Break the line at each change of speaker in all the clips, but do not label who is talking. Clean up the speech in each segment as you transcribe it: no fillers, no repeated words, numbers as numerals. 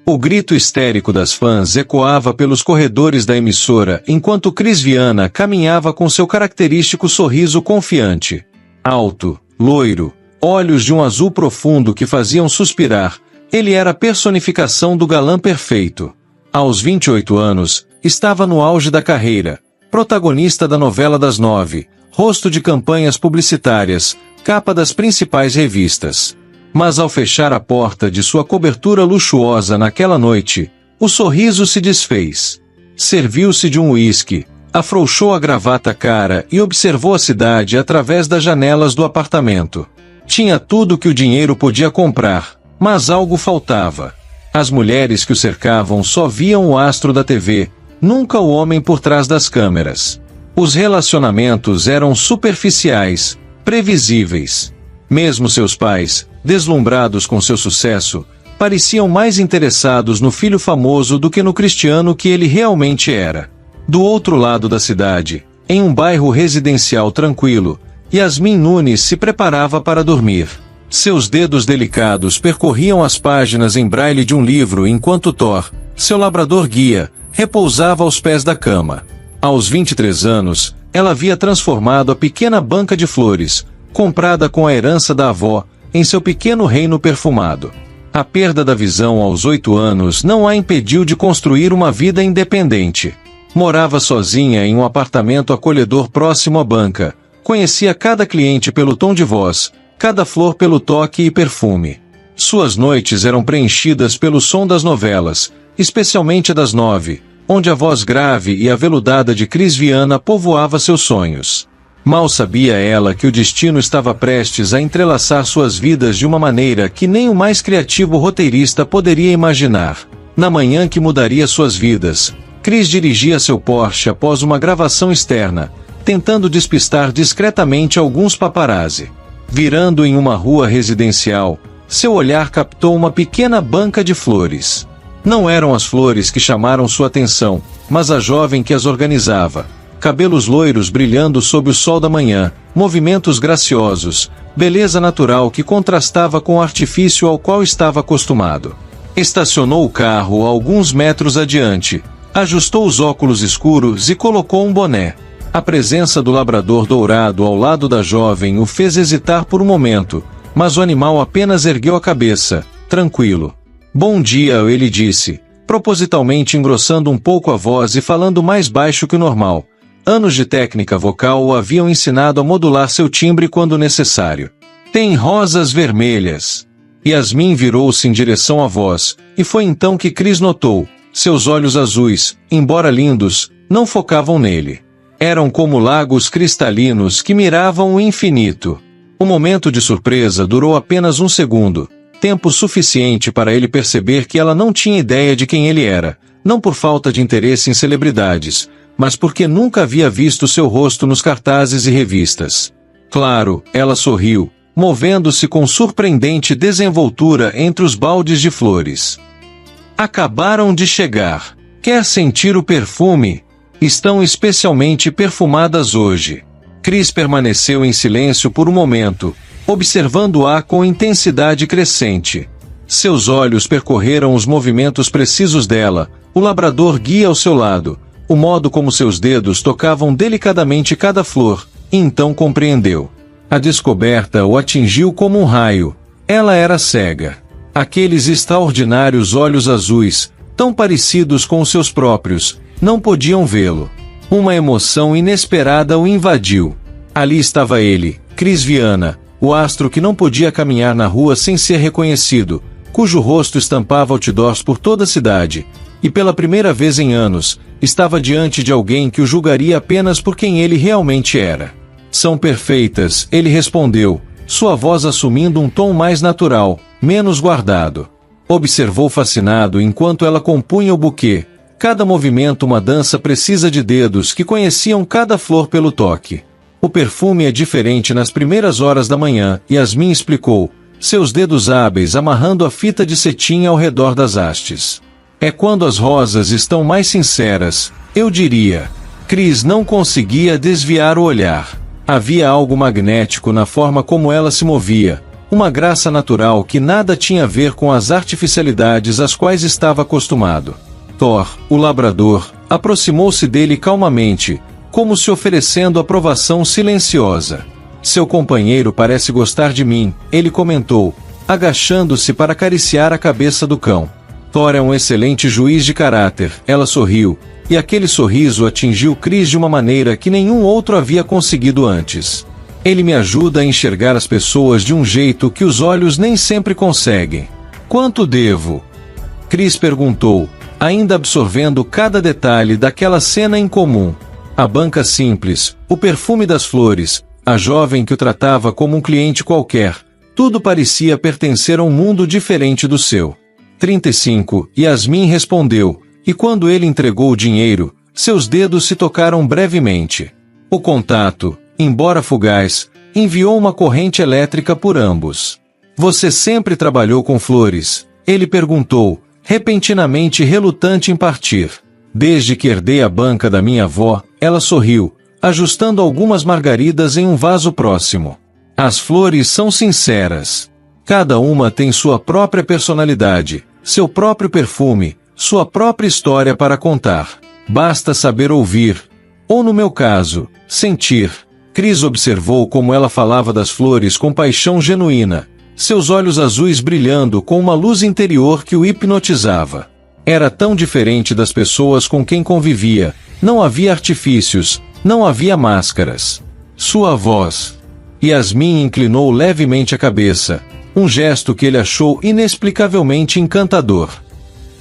O grito histérico das fãs ecoava pelos corredores da emissora enquanto Cris Viana caminhava com seu característico sorriso confiante. Alto, loiro, olhos de um azul profundo que faziam suspirar, ele era a personificação do galã perfeito. Aos 28 anos, estava no auge da carreira, protagonista da novela das 9, rosto de campanhas publicitárias, capa das principais revistas. Mas ao fechar a porta de sua cobertura luxuosa naquela noite, o sorriso se desfez. Serviu-se de um uísque, afrouxou a gravata cara e observou a cidade através das janelas do apartamento. Tinha tudo que o dinheiro podia comprar, mas algo faltava. As mulheres que o cercavam só viam o astro da TV, nunca o homem por trás das câmeras. Os relacionamentos eram superficiais, previsíveis. Mesmo seus pais, deslumbrados com seu sucesso, pareciam mais interessados no filho famoso do que no Cristiano que ele realmente era. Do outro lado da cidade, em um bairro residencial tranquilo, Yasmin Nunes se preparava para dormir. Seus dedos delicados percorriam as páginas em braille de um livro enquanto Thor, seu labrador guia, repousava aos pés da cama. Aos 23 anos, ela havia transformado a pequena banca de flores, comprada com a herança da avó, em seu pequeno reino perfumado. A perda da visão aos 8 anos não a impediu de construir uma vida independente. Morava sozinha em um apartamento acolhedor próximo à banca, conhecia cada cliente pelo tom de voz, cada flor pelo toque e perfume. Suas noites eram preenchidas pelo som das novelas, especialmente a das 9, onde a voz grave e aveludada de Cris Viana povoava seus sonhos. Mal sabia ela que o destino estava prestes a entrelaçar suas vidas de uma maneira que nem o mais criativo roteirista poderia imaginar. Na manhã que mudaria suas vidas, Cris dirigia seu Porsche após uma gravação externa, tentando despistar discretamente alguns paparazzi. Virando em uma rua residencial, seu olhar captou uma pequena banca de flores. Não eram as flores que chamaram sua atenção, mas a jovem que as organizava. Cabelos loiros brilhando sob o sol da manhã, movimentos graciosos, beleza natural que contrastava com o artifício ao qual estava acostumado. Estacionou o carro a alguns metros adiante, ajustou os óculos escuros e colocou um boné. A presença do labrador dourado ao lado da jovem o fez hesitar por um momento, mas o animal apenas ergueu a cabeça, tranquilo. "Bom dia", ele disse, propositalmente engrossando um pouco a voz e falando mais baixo que o normal. Anos de técnica vocal o haviam ensinado a modular seu timbre quando necessário. "Tem rosas vermelhas." Yasmin virou-se em direção à voz, e foi então que Cris notou. Seus olhos azuis, embora lindos, não focavam nele. Eram como lagos cristalinos que miravam o infinito. O momento de surpresa durou apenas um segundo, tempo suficiente para ele perceber que ela não tinha ideia de quem ele era, não por falta de interesse em celebridades, mas porque nunca havia visto seu rosto nos cartazes e revistas. Claro, ela sorriu, movendo-se com surpreendente desenvoltura entre os baldes de flores. "Acabaram de chegar. Quer sentir o perfume? Estão especialmente perfumadas hoje." Cris permaneceu em silêncio por um momento, observando-a com intensidade crescente. Seus olhos percorreram os movimentos precisos dela, o labrador guia ao seu lado, o modo como seus dedos tocavam delicadamente cada flor, e então compreendeu. A descoberta o atingiu como um raio. Ela era cega. Aqueles extraordinários olhos azuis, tão parecidos com os seus próprios, não podiam vê-lo. Uma emoção inesperada o invadiu. Ali estava ele, Cris Viana, o astro que não podia caminhar na rua sem ser reconhecido, cujo rosto estampava outdoors por toda a cidade, e pela primeira vez em anos, estava diante de alguém que o julgaria apenas por quem ele realmente era. "São perfeitas", ele respondeu, sua voz assumindo um tom mais natural, menos guardado. Observou fascinado enquanto ela compunha o buquê. Cada movimento uma dança precisa de dedos que conheciam cada flor pelo toque. "O perfume é diferente nas primeiras horas da manhã", Yasmin explicou, seus dedos hábeis amarrando a fita de cetim ao redor das hastes. "É quando as rosas estão mais sinceras, eu diria." Cris não conseguia desviar o olhar. Havia algo magnético na forma como ela se movia, uma graça natural que nada tinha a ver com as artificialidades às quais estava acostumado. Thor, o labrador, aproximou-se dele calmamente, como se oferecendo aprovação silenciosa. Seu companheiro parece gostar de mim, ele comentou, agachando-se para acariciar a cabeça do cão. Thor é um excelente juiz de caráter, ela sorriu, e aquele sorriso atingiu Chris de uma maneira que nenhum outro havia conseguido antes. Ele me ajuda a enxergar as pessoas de um jeito que os olhos nem sempre conseguem. Quanto devo? Chris perguntou, ainda absorvendo cada detalhe daquela cena incomum. A banca simples, o perfume das flores, a jovem que o tratava como um cliente qualquer, tudo parecia pertencer a um mundo diferente do seu. 35, Yasmin respondeu, e quando ele entregou o dinheiro, seus dedos se tocaram brevemente. O contato, embora fugaz, enviou uma corrente elétrica por ambos. Você sempre trabalhou com flores? Ele perguntou, repentinamente relutante em partir. Desde que herdei a banca da minha avó, ela sorriu, ajustando algumas margaridas em um vaso próximo. As flores são sinceras. Cada uma tem sua própria personalidade, seu próprio perfume, sua própria história para contar. Basta saber ouvir. Ou no meu caso, sentir. Chris observou como ela falava das flores com paixão genuína, seus olhos azuis brilhando com uma luz interior que o hipnotizava. Era tão diferente das pessoas com quem convivia, não havia artifícios, não havia máscaras. Sua voz. Yasmin inclinou levemente a cabeça, um gesto que ele achou inexplicavelmente encantador.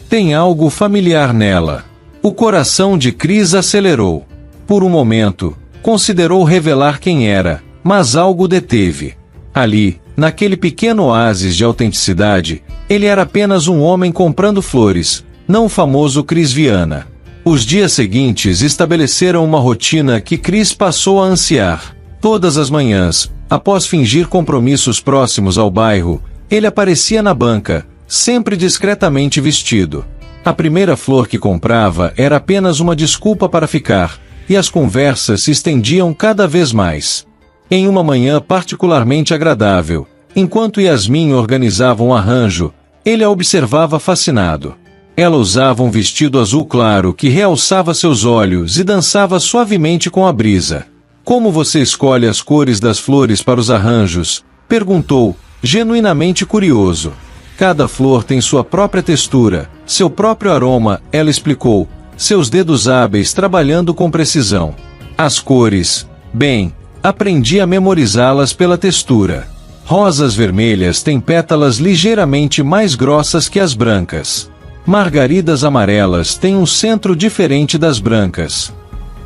Tem algo familiar nela. O coração de Chris acelerou. Por um momento, considerou revelar quem era, mas algo deteve. Ali, naquele pequeno oásis de autenticidade, ele era apenas um homem comprando flores, não o famoso Chris Viana. Os dias seguintes estabeleceram uma rotina que Chris passou a ansiar. Todas as manhãs, após fingir compromissos próximos ao bairro, ele aparecia na banca, sempre discretamente vestido. A primeira flor que comprava era apenas uma desculpa para ficar, e as conversas se estendiam cada vez mais. Em uma manhã particularmente agradável, enquanto Yasmin organizava um arranjo, ele a observava fascinado. Ela usava um vestido azul claro que realçava seus olhos e dançava suavemente com a brisa. Como você escolhe as cores das flores para os arranjos? Perguntou, genuinamente curioso. Cada flor tem sua própria textura, seu próprio aroma, ela explicou, seus dedos hábeis trabalhando com precisão. As cores, bem, aprendi a memorizá-las pela textura. Rosas vermelhas têm pétalas ligeiramente mais grossas que as brancas. Margaridas amarelas têm um centro diferente das brancas.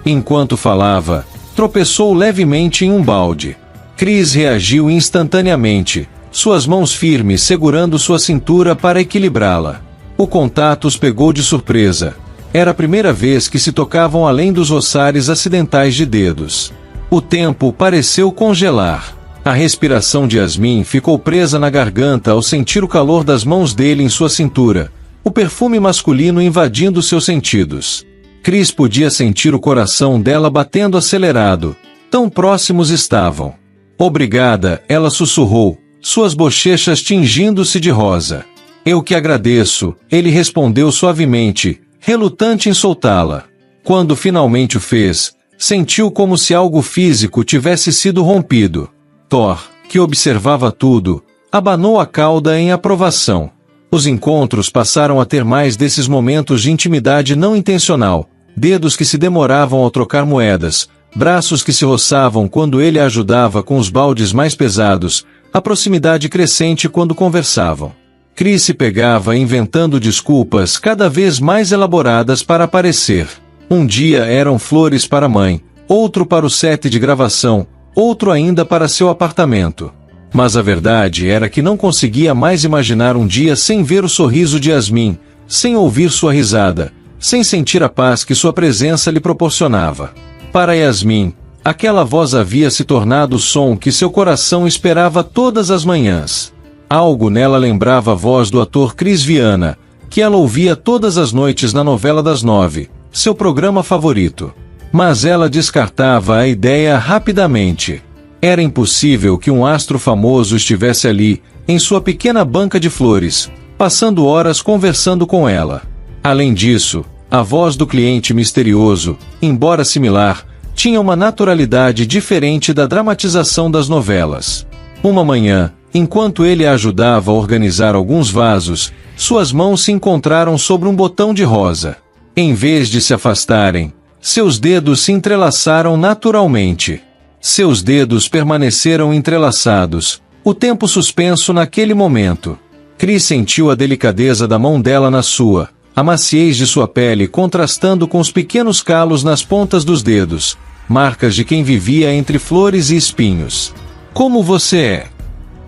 Enquanto falava, tropeçou levemente em um balde. Chris reagiu instantaneamente, suas mãos firmes segurando sua cintura para equilibrá-la. O contato os pegou de surpresa. Era a primeira vez que se tocavam além dos roçares acidentais de dedos. O tempo pareceu congelar. A respiração de Yasmin ficou presa na garganta ao sentir o calor das mãos dele em sua cintura, o perfume masculino invadindo seus sentidos. Chris podia sentir o coração dela batendo acelerado. Tão próximos estavam. Obrigada, ela sussurrou, suas bochechas tingindo-se de rosa. Eu que agradeço, ele respondeu suavemente, relutante em soltá-la. Quando finalmente o fez, sentiu como se algo físico tivesse sido rompido. Thor, que observava tudo, abanou a cauda em aprovação. Os encontros passaram a ter mais desses momentos de intimidade não intencional, dedos que se demoravam ao trocar moedas, braços que se roçavam quando ele a ajudava com os baldes mais pesados, a proximidade crescente quando conversavam. Chris se pegava inventando desculpas cada vez mais elaboradas para aparecer. Um dia eram flores para a mãe, outro para o set de gravação, outro ainda para seu apartamento. Mas a verdade era que não conseguia mais imaginar um dia sem ver o sorriso de Yasmin, sem ouvir sua risada, sem sentir a paz que sua presença lhe proporcionava. Para Yasmin, aquela voz havia se tornado o som que seu coração esperava todas as manhãs. Algo nela lembrava a voz do ator Chris Viana, que ela ouvia todas as noites na novela das 9, seu programa favorito. Mas ela descartava a ideia rapidamente. Era impossível que um astro famoso estivesse ali, em sua pequena banca de flores, passando horas conversando com ela. Além disso, a voz do cliente misterioso, embora similar, tinha uma naturalidade diferente da dramatização das novelas. Uma manhã, enquanto ele a ajudava a organizar alguns vasos, suas mãos se encontraram sobre um botão de rosa. Em vez de se afastarem, seus dedos se entrelaçaram naturalmente. Seus dedos permaneceram entrelaçados, o tempo suspenso naquele momento. Chris sentiu a delicadeza da mão dela na sua, a maciez de sua pele contrastando com os pequenos calos nas pontas dos dedos, marcas de quem vivia entre flores e espinhos. Como você é?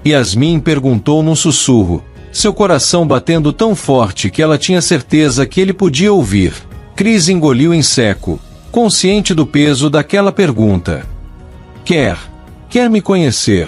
Yasmin perguntou num sussurro, seu coração batendo tão forte que ela tinha certeza que ele podia ouvir. Chris engoliu em seco, consciente do peso daquela pergunta. Quer me conhecer?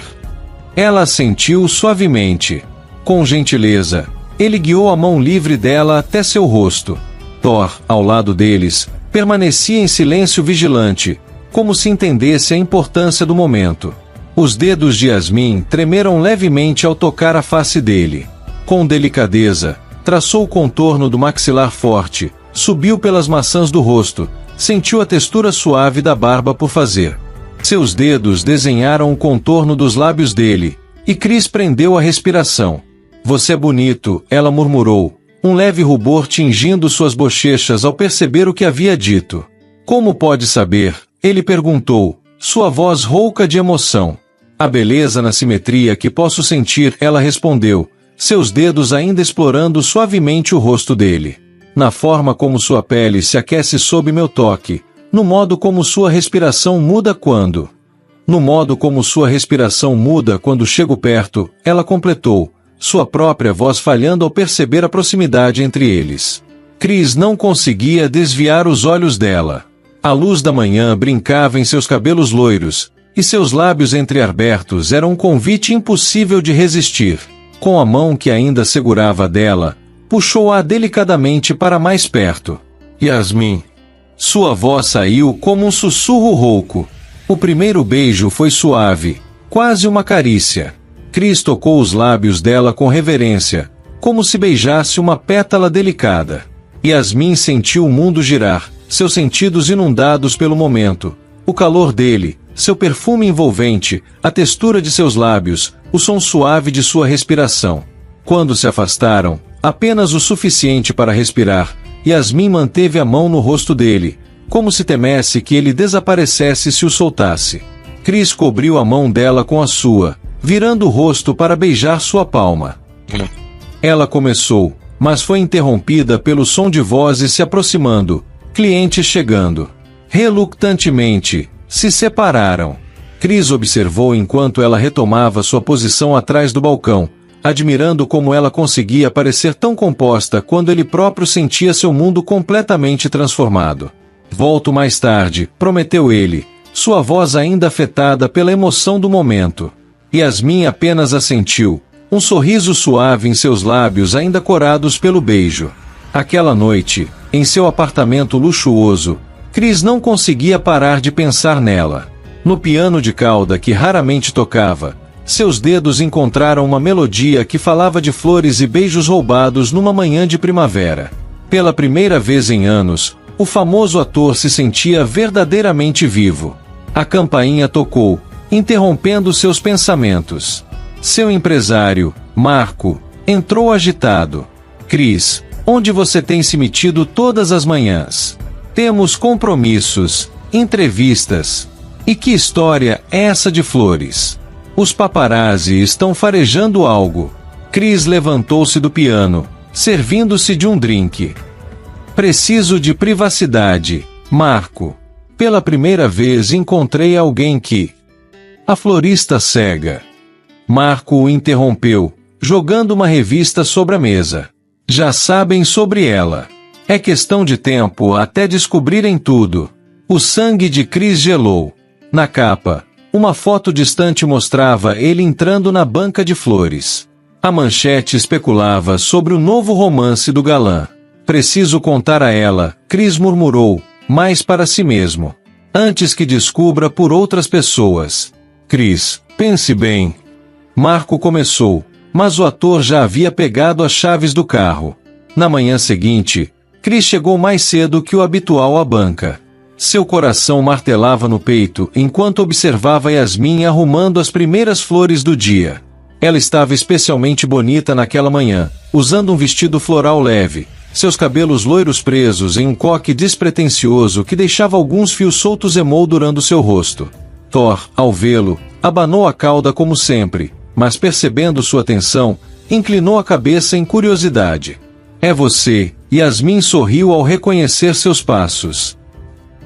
Ela assentiu suavemente. Com gentileza, ele guiou a mão livre dela até seu rosto. Thor, ao lado deles, permanecia em silêncio vigilante, como se entendesse a importância do momento. Os dedos de Yasmin tremeram levemente ao tocar a face dele. Com delicadeza, traçou o contorno do maxilar forte, subiu pelas maçãs do rosto, sentiu a textura suave da barba por fazer. Seus dedos desenharam o contorno dos lábios dele, e Chris prendeu a respiração. Você é bonito, ela murmurou, um leve rubor tingindo suas bochechas ao perceber o que havia dito. Como pode saber? Ele perguntou, sua voz rouca de emoção. A beleza na simetria que posso sentir, ela respondeu, seus dedos ainda explorando suavemente o rosto dele. Na forma como sua pele se aquece sob meu toque, no modo como sua respiração muda quando... No modo como sua respiração muda quando chego perto, ela completou, sua própria voz falhando ao perceber a proximidade entre eles. Chris não conseguia desviar os olhos dela. A luz da manhã brincava em seus cabelos loiros, e seus lábios entreabertos eram um convite impossível de resistir. Com a mão que ainda segurava dela, puxou-a delicadamente para mais perto. Yasmin. Sua voz saiu como um sussurro rouco. O primeiro beijo foi suave, quase uma carícia. Chris tocou os lábios dela com reverência, como se beijasse uma pétala delicada. Yasmin sentiu o mundo girar, seus sentidos inundados pelo momento. O calor dele, seu perfume envolvente, a textura de seus lábios, o som suave de sua respiração. Quando se afastaram, apenas o suficiente para respirar, Yasmin manteve a mão no rosto dele, como se temesse que ele desaparecesse se o soltasse. Chris cobriu a mão dela com a sua, virando o rosto para beijar sua palma. Ela começou, mas foi interrompida pelo som de vozes se aproximando, clientes chegando. Relutantemente, se separaram. Chris observou enquanto ela retomava sua posição atrás do balcão, admirando como ela conseguia parecer tão composta quando ele próprio sentia seu mundo completamente transformado. Volto mais tarde, prometeu ele, sua voz ainda afetada pela emoção do momento. Yasmin apenas assentiu, um sorriso suave em seus lábios ainda corados pelo beijo. Aquela noite, em seu apartamento luxuoso, Chris não conseguia parar de pensar nela. No piano de cauda que raramente tocava, seus dedos encontraram uma melodia que falava de flores e beijos roubados numa manhã de primavera. Pela primeira vez em anos, o famoso ator se sentia verdadeiramente vivo. A campainha tocou, interrompendo seus pensamentos. Seu empresário, Marco, entrou agitado. Chris, onde você tem se metido todas as manhãs? Temos compromissos, entrevistas. E que história é essa de flores? Os paparazzi estão farejando algo. Chris levantou-se do piano, servindo-se de um drink. Preciso de privacidade, Marco. Pela primeira vez encontrei alguém que... A florista cega. Marco o interrompeu, jogando uma revista sobre a mesa. Já sabem sobre ela. É questão de tempo até descobrirem tudo. O sangue de Chris gelou. Na capa, uma foto distante mostrava ele entrando na banca de flores. A manchete especulava sobre o novo romance do galã. Preciso contar a ela, Chris murmurou, mais para si mesmo. Antes que descubra por outras pessoas. Cris, pense bem. Marco começou, mas o ator já havia pegado as chaves do carro. Na manhã seguinte, Cris chegou mais cedo que o habitual à banca. Seu coração martelava no peito enquanto observava Yasmin arrumando as primeiras flores do dia. Ela estava especialmente bonita naquela manhã, usando um vestido floral leve, seus cabelos loiros presos em um coque despretensioso que deixava alguns fios soltos emoldurando seu rosto. Thor, ao vê-lo, abanou a cauda como sempre, mas percebendo sua atenção, inclinou a cabeça em curiosidade. É você, Yasmin sorriu ao reconhecer seus passos.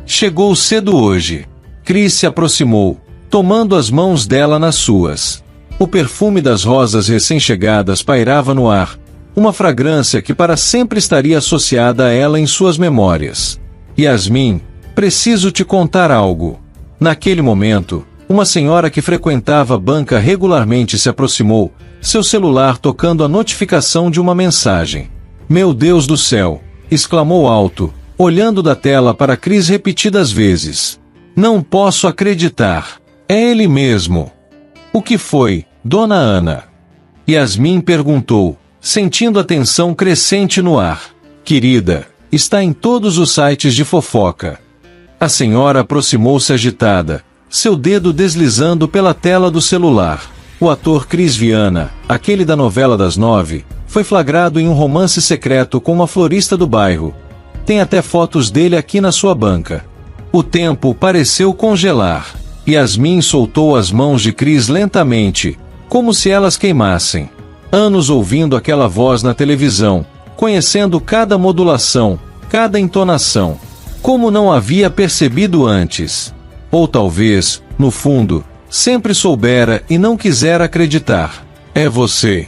Chegou cedo hoje. Cris se aproximou, tomando as mãos dela nas suas. O perfume das rosas recém-chegadas pairava no ar, uma fragrância que para sempre estaria associada a ela em suas memórias. Yasmin, preciso te contar algo. Naquele momento, uma senhora que frequentava a banca regularmente se aproximou, seu celular tocando a notificação de uma mensagem. Meu Deus do céu! Exclamou alto, olhando da tela para Cris repetidas vezes. Não posso acreditar. É ele mesmo. O que foi, Dona Ana? Yasmin perguntou, sentindo a tensão crescente no ar. Querida, está em todos os sites de fofoca. A senhora aproximou-se agitada, seu dedo deslizando pela tela do celular. O ator Cris Viana, aquele da novela das 9, foi flagrado em um romance secreto com uma florista do bairro. Tem até fotos dele aqui na sua banca. O tempo pareceu congelar. Yasmin soltou as mãos de Cris lentamente, como se elas queimassem. Anos ouvindo aquela voz na televisão, conhecendo cada modulação, cada entonação. Como não havia percebido antes. Ou talvez, no fundo, sempre soubera e não quisera acreditar. É você.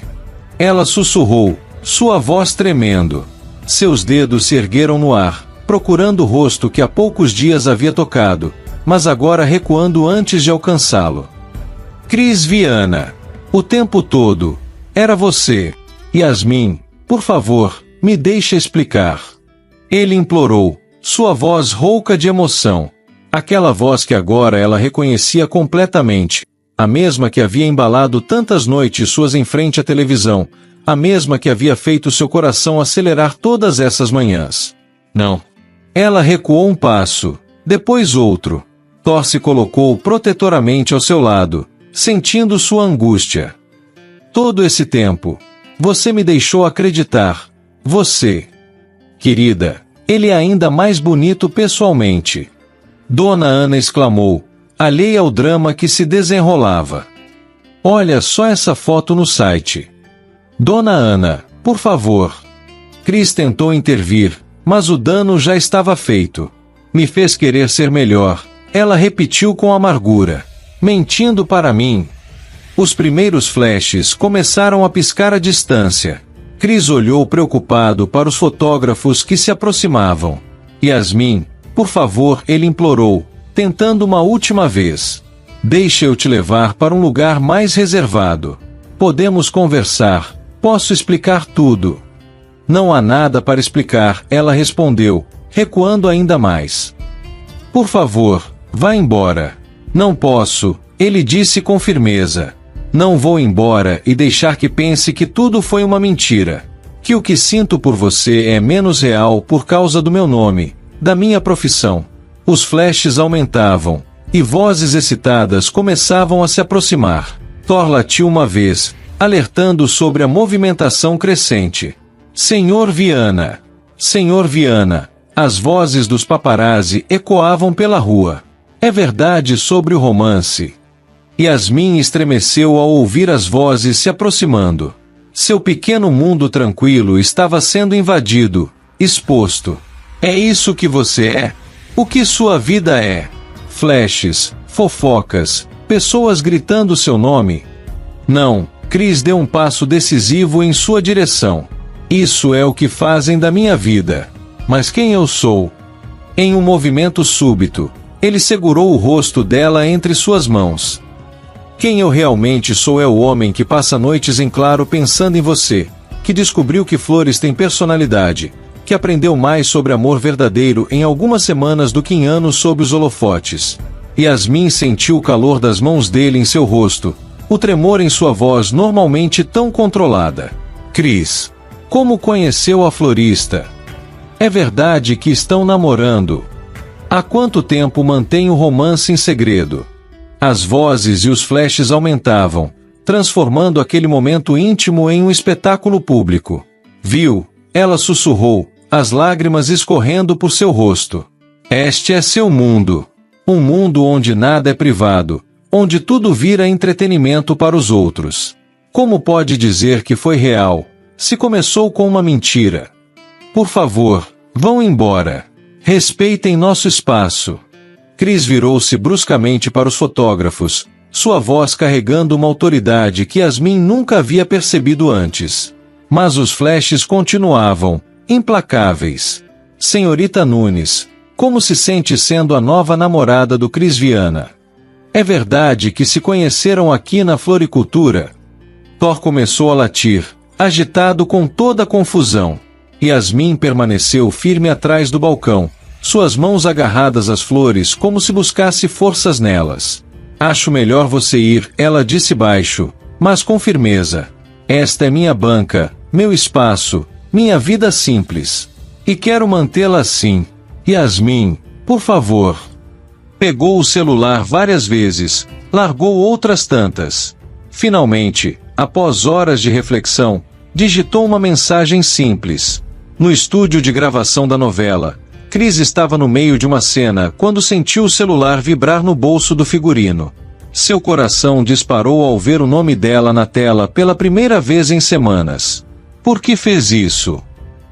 Ela sussurrou, sua voz tremendo. Seus dedos se ergueram no ar, procurando o rosto que há poucos dias havia tocado, mas agora recuando antes de alcançá-lo. Cris Viana. O tempo todo. Era você. Yasmin, por favor, me deixe explicar. Ele implorou, sua voz rouca de emoção. Aquela voz que agora ela reconhecia completamente. A mesma que havia embalado tantas noites suas em frente à televisão. A mesma que havia feito seu coração acelerar todas essas manhãs. Não. Ela recuou um passo, depois outro. Thor se colocou protetoramente ao seu lado, sentindo sua angústia. Todo esse tempo, você me deixou acreditar. Você. Querida, ele é ainda mais bonito pessoalmente. Dona Ana exclamou, alheia ao drama que se desenrolava. Olha só essa foto no site. Dona Ana, por favor. Cris tentou intervir, mas o dano já estava feito. Me fez querer ser melhor, ela repetiu com amargura. Mentindo para mim. Os primeiros flashes começaram a piscar à distância. Cris olhou preocupado para os fotógrafos que se aproximavam. Yasmin, por favor, ele implorou, tentando uma última vez. Deixe eu te levar para um lugar mais reservado. Podemos conversar. Posso explicar tudo. Não há nada para explicar, ela respondeu, recuando ainda mais. Por favor, vá embora. Não posso, ele disse com firmeza. Não vou embora e deixar que pense que tudo foi uma mentira. Que o que sinto por você é menos real por causa do meu nome, da minha profissão. Os flashes aumentavam, e vozes excitadas começavam a se aproximar. Thor latiu uma vez, alertando sobre a movimentação crescente. Senhor Viana! Senhor Viana! As vozes dos paparazzi ecoavam pela rua. É verdade sobre o romance. Yasmin estremeceu ao ouvir as vozes se aproximando. Seu pequeno mundo tranquilo estava sendo invadido, exposto. É isso que você é? O que sua vida é? Flashes, fofocas, pessoas gritando seu nome? Não. Cris deu um passo decisivo em sua direção. Isso é o que fazem da minha vida. Mas quem eu sou? Em um movimento súbito, ele segurou o rosto dela entre suas mãos. Quem eu realmente sou é o homem que passa noites em claro pensando em você, que descobriu que flores têm personalidade, que aprendeu mais sobre amor verdadeiro em algumas semanas do que em anos sob os holofotes. Yasmin sentiu o calor das mãos dele em seu rosto, o tremor em sua voz normalmente tão controlada. Cris, como conheceu a florista? É verdade que estão namorando? Há quanto tempo mantém o romance em segredo? As vozes e os flashes aumentavam, transformando aquele momento íntimo em um espetáculo público. Viu? Ela sussurrou, as lágrimas escorrendo por seu rosto. Este é seu mundo. Um mundo onde nada é privado, onde tudo vira entretenimento para os outros. Como pode dizer que foi real, se começou com uma mentira? Por favor, vão embora. Respeitem nosso espaço. Cris virou-se bruscamente para os fotógrafos, sua voz carregando uma autoridade que Yasmin nunca havia percebido antes. Mas os flashes continuavam, implacáveis. Senhorita Nunes, como se sente sendo a nova namorada do Cris Viana? É verdade que se conheceram aqui na floricultura? Thor começou a latir, agitado com toda a confusão. Yasmin permaneceu firme atrás do balcão, suas mãos agarradas às flores como se buscasse forças nelas. Acho melhor você ir, ela disse baixo, mas com firmeza. Esta é minha banca, meu espaço, minha vida simples. E quero mantê-la assim. Yasmin, por favor. Pegou o celular várias vezes, largou outras tantas. Finalmente, após horas de reflexão, digitou uma mensagem simples. No estúdio de gravação da novela, Cris estava no meio de uma cena quando sentiu o celular vibrar no bolso do figurino. Seu coração disparou ao ver o nome dela na tela pela primeira vez em semanas. Por que fez isso?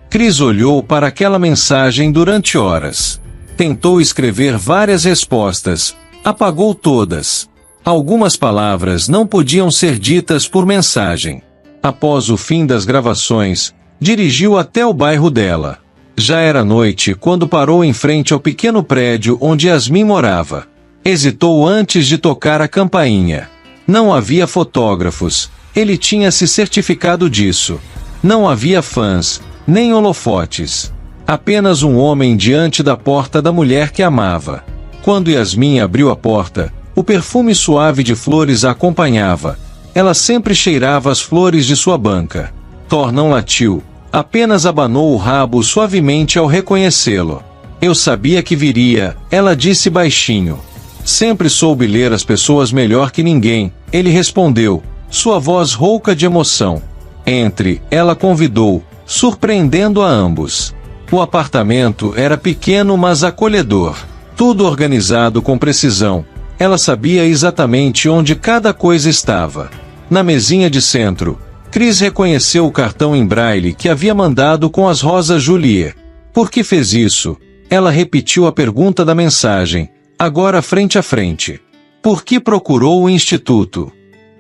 Cris olhou para aquela mensagem durante horas. Tentou escrever várias respostas, apagou todas. Algumas palavras não podiam ser ditas por mensagem. Após o fim das gravações, dirigiu até o bairro dela. Já era noite quando parou em frente ao pequeno prédio onde Yasmin morava. Hesitou antes de tocar a campainha. Não havia fotógrafos, ele tinha se certificado disso. Não havia fãs, nem holofotes. Apenas um homem diante da porta da mulher que amava. Quando Yasmin abriu a porta, o perfume suave de flores a acompanhava. Ela sempre cheirava as flores de sua banca. Thor não latiu, apenas abanou o rabo suavemente ao reconhecê-lo. Eu sabia que viria, ela disse baixinho. Sempre soube ler as pessoas melhor que ninguém, ele respondeu, sua voz rouca de emoção. Entre, ela convidou, surpreendendo a ambos. O apartamento era pequeno mas acolhedor. Tudo organizado com precisão. Ela sabia exatamente onde cada coisa estava. Na mesinha de centro, Cris reconheceu o cartão em braille que havia mandado com as rosas Julie. Por que fez isso? Ela repetiu a pergunta da mensagem, agora frente a frente. Por que procurou o instituto?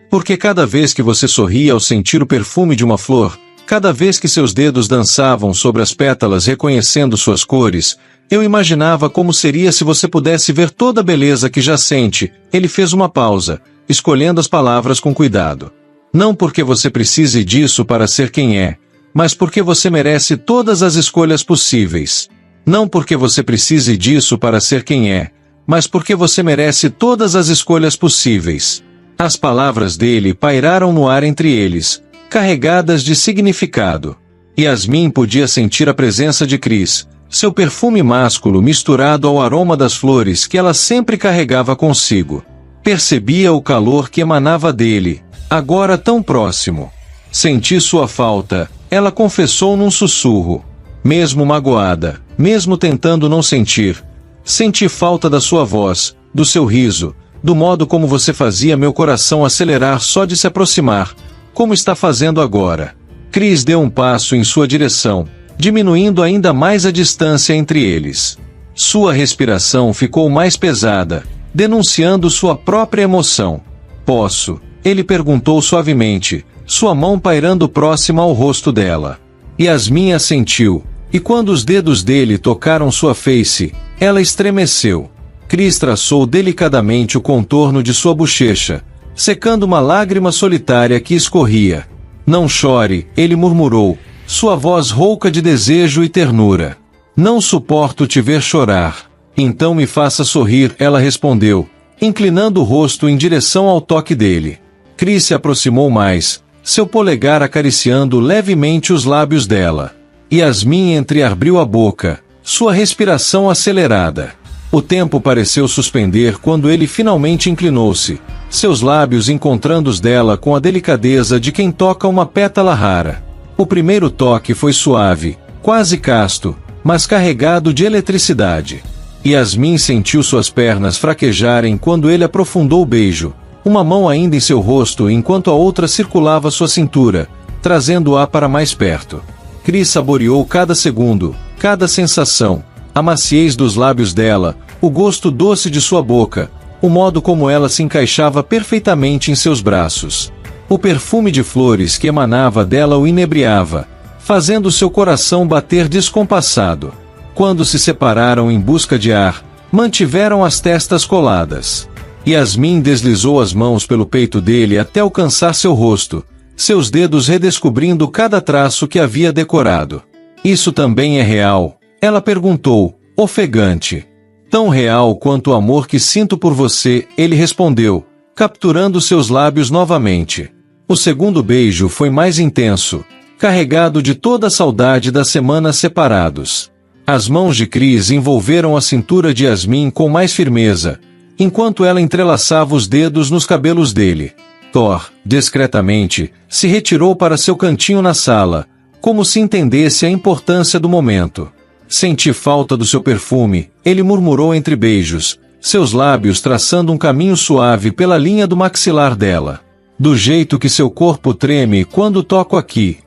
Porque cada vez que você sorria ao sentir o perfume de uma flor, cada vez que seus dedos dançavam sobre as pétalas reconhecendo suas cores, eu imaginava como seria se você pudesse ver toda a beleza que já sente. Ele fez uma pausa, escolhendo as palavras com cuidado. Não porque você precise disso para ser quem é, mas porque você merece todas as escolhas possíveis. Não porque você precise disso para ser quem é, mas porque você merece todas as escolhas possíveis. As palavras dele pairaram no ar entre eles, carregadas de significado. Yasmin podia sentir a presença de Cris, seu perfume másculo misturado ao aroma das flores que ela sempre carregava consigo. Percebia o calor que emanava dele, agora tão próximo. Senti sua falta, ela confessou num sussurro. Mesmo magoada, mesmo tentando não sentir, senti falta da sua voz, do seu riso, do modo como você fazia meu coração acelerar só de se aproximar, como está fazendo agora. Cris deu um passo em sua direção, diminuindo ainda mais a distância entre eles. Sua respiração ficou mais pesada, denunciando sua própria emoção. Posso? Ele perguntou suavemente, sua mão pairando próxima ao rosto dela. Yasmin assentiu, e quando os dedos dele tocaram sua face, ela estremeceu. Cris traçou delicadamente o contorno de sua bochecha, secando uma lágrima solitária que escorria. Não chore, ele murmurou, sua voz rouca de desejo e ternura. Não suporto te ver chorar. Então me faça sorrir, ela respondeu, inclinando o rosto em direção ao toque dele. Chris se aproximou mais, seu polegar acariciando levemente os lábios dela. Yasmin entreabriu a boca, sua respiração acelerada. O tempo pareceu suspender quando ele finalmente inclinou-se, seus lábios encontrando os dela com a delicadeza de quem toca uma pétala rara. O primeiro toque foi suave, quase casto, mas carregado de eletricidade. Yasmin sentiu suas pernas fraquejarem quando ele aprofundou o beijo, uma mão ainda em seu rosto enquanto a outra circulava sua cintura, trazendo-a para mais perto. Chris saboreou cada segundo, cada sensação, a maciez dos lábios dela, o gosto doce de sua boca, o modo como ela se encaixava perfeitamente em seus braços. O perfume de flores que emanava dela o inebriava, fazendo seu coração bater descompassado. Quando se separaram em busca de ar, mantiveram as testas coladas. Yasmin deslizou as mãos pelo peito dele até alcançar seu rosto, seus dedos redescobrindo cada traço que havia decorado. Isso também é real? Ela perguntou, ofegante. Tão real quanto o amor que sinto por você, ele respondeu, capturando seus lábios novamente. O segundo beijo foi mais intenso, carregado de toda a saudade das semanas separados. As mãos de Chris envolveram a cintura de Yasmin com mais firmeza, enquanto ela entrelaçava os dedos nos cabelos dele. Thor, discretamente, se retirou para seu cantinho na sala, como se entendesse a importância do momento. Senti falta do seu perfume, ele murmurou entre beijos, seus lábios traçando um caminho suave pela linha do maxilar dela. Do jeito que seu corpo treme quando toco aqui.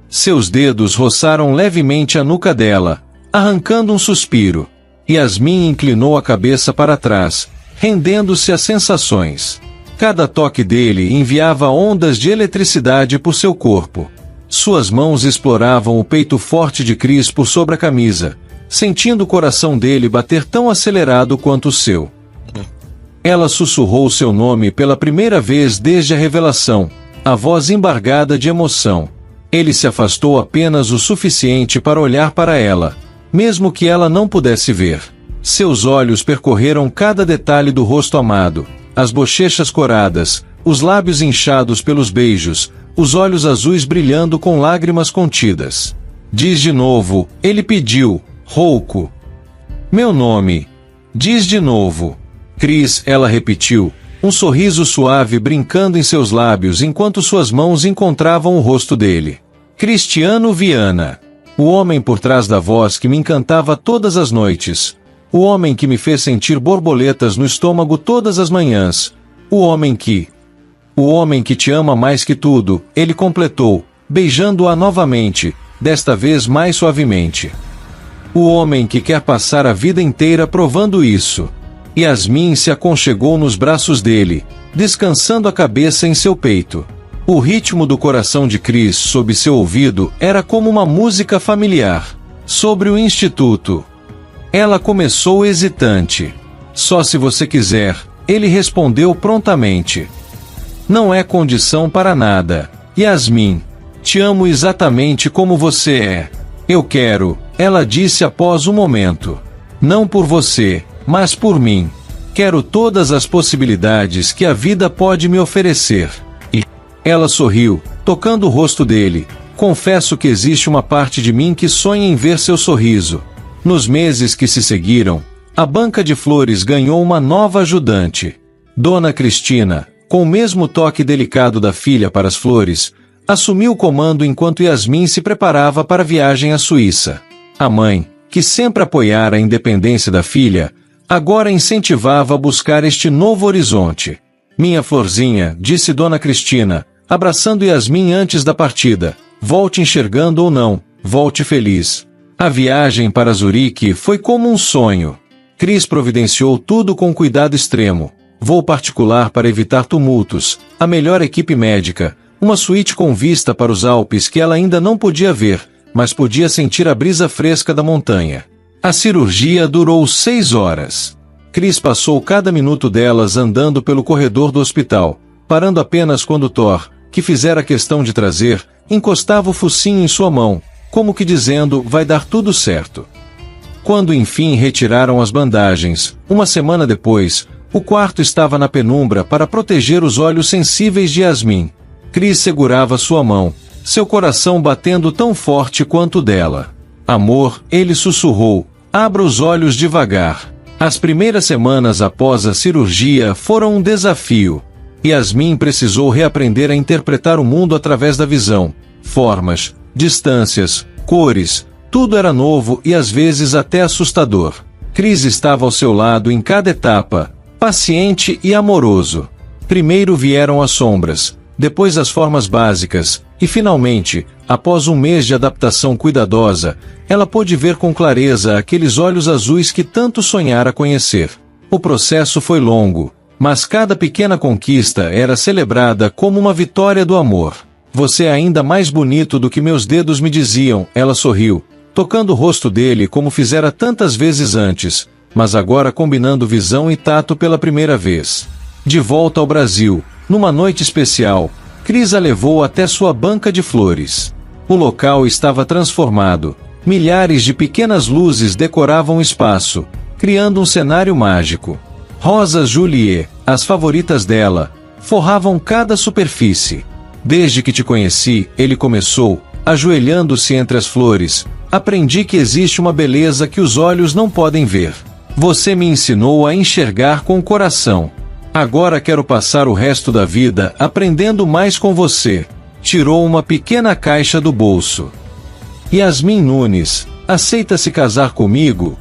Seus dedos roçaram levemente a nuca dela, arrancando um suspiro. Yasmin inclinou a cabeça para trás, rendendo-se às sensações. Cada toque dele enviava ondas de eletricidade por seu corpo. Suas mãos exploravam o peito forte de Chris por sobre a camisa, sentindo o coração dele bater tão acelerado quanto o seu. Ela sussurrou seu nome pela primeira vez desde a revelação, a voz embargada de emoção. Ele se afastou apenas o suficiente para olhar para ela, mesmo que ela não pudesse ver. Seus olhos percorreram cada detalhe do rosto amado, as bochechas coradas, os lábios inchados pelos beijos, os olhos azuis brilhando com lágrimas contidas. Diz de novo, ele pediu, rouco. Meu nome. Diz de novo. Chris, ela repetiu, um sorriso suave brincando em seus lábios enquanto suas mãos encontravam o rosto dele. Cristiano Viana. O homem por trás da voz que me encantava todas as noites. O homem que me fez sentir borboletas no estômago todas as manhãs. O homem que te ama mais que tudo, ele completou, beijando-a novamente, desta vez mais suavemente. O homem que quer passar a vida inteira provando isso. Yasmin se aconchegou nos braços dele, descansando a cabeça em seu peito. O ritmo do coração de Chris sob seu ouvido era como uma música familiar. Sobre o instituto. Ela começou hesitante. Só se você quiser, ele respondeu prontamente. Não é condição para nada. Yasmin, te amo exatamente como você é. Eu quero, ela disse após um momento. Não por você, mas por mim. Quero todas as possibilidades que a vida pode me oferecer. E ela sorriu, tocando o rosto dele. Confesso que existe uma parte de mim que sonha em ver seu sorriso. Nos meses que se seguiram, a banca de flores ganhou uma nova ajudante. Dona Cristina, com o mesmo toque delicado da filha para as flores, assumiu o comando enquanto Yasmin se preparava para a viagem à Suíça. A mãe, que sempre apoiara a independência da filha, agora incentivava a buscar este novo horizonte. Minha florzinha, disse Dona Cristina, abraçando Yasmin antes da partida, volte enxergando ou não, volte feliz. A viagem para Zurique foi como um sonho. Chris providenciou tudo com cuidado extremo. Voo particular para evitar tumultos, a melhor equipe médica, uma suíte com vista para os Alpes que ela ainda não podia ver, mas podia sentir a brisa fresca da montanha. A cirurgia durou 6 horas. Chris passou cada minuto delas andando pelo corredor do hospital, parando apenas quando Thor, que fizera questão de trazer, encostava o focinho em sua mão, como que dizendo, vai dar tudo certo. Quando enfim retiraram as bandagens, uma semana depois, O quarto estava na penumbra para proteger os olhos sensíveis de Yasmin. Chris segurava sua mão, seu coração batendo tão forte quanto o dela. Amor, ele sussurrou, abra os olhos devagar. As primeiras semanas após a cirurgia foram um desafio. Yasmin precisou reaprender a interpretar o mundo através da visão. Formas, distâncias, cores, tudo era novo e às vezes até assustador. Chris estava ao seu lado em cada etapa, paciente e amoroso. Primeiro vieram as sombras, depois as formas básicas, e finalmente, após um mês de adaptação cuidadosa, ela pôde ver com clareza aqueles olhos azuis que tanto sonhara conhecer. O processo foi longo, mas cada pequena conquista era celebrada como uma vitória do amor. Você é ainda mais bonito do que meus dedos me diziam, ela sorriu, tocando o rosto dele como fizera tantas vezes antes, mas agora combinando visão e tato pela primeira vez. De volta ao Brasil, numa noite especial, Chris a levou até sua banca de flores. O local estava transformado. Milhares de pequenas luzes decoravam o espaço, criando um cenário mágico. Rosas Juliet, as favoritas dela, forravam cada superfície. Desde que te conheci, ele começou, ajoelhando-se entre as flores, aprendi que existe uma beleza que os olhos não podem ver. Você me ensinou a enxergar com o coração. Agora quero passar o resto da vida aprendendo mais com você. Tirou uma pequena caixa do bolso. Yasmin Nunes, aceita se casar comigo?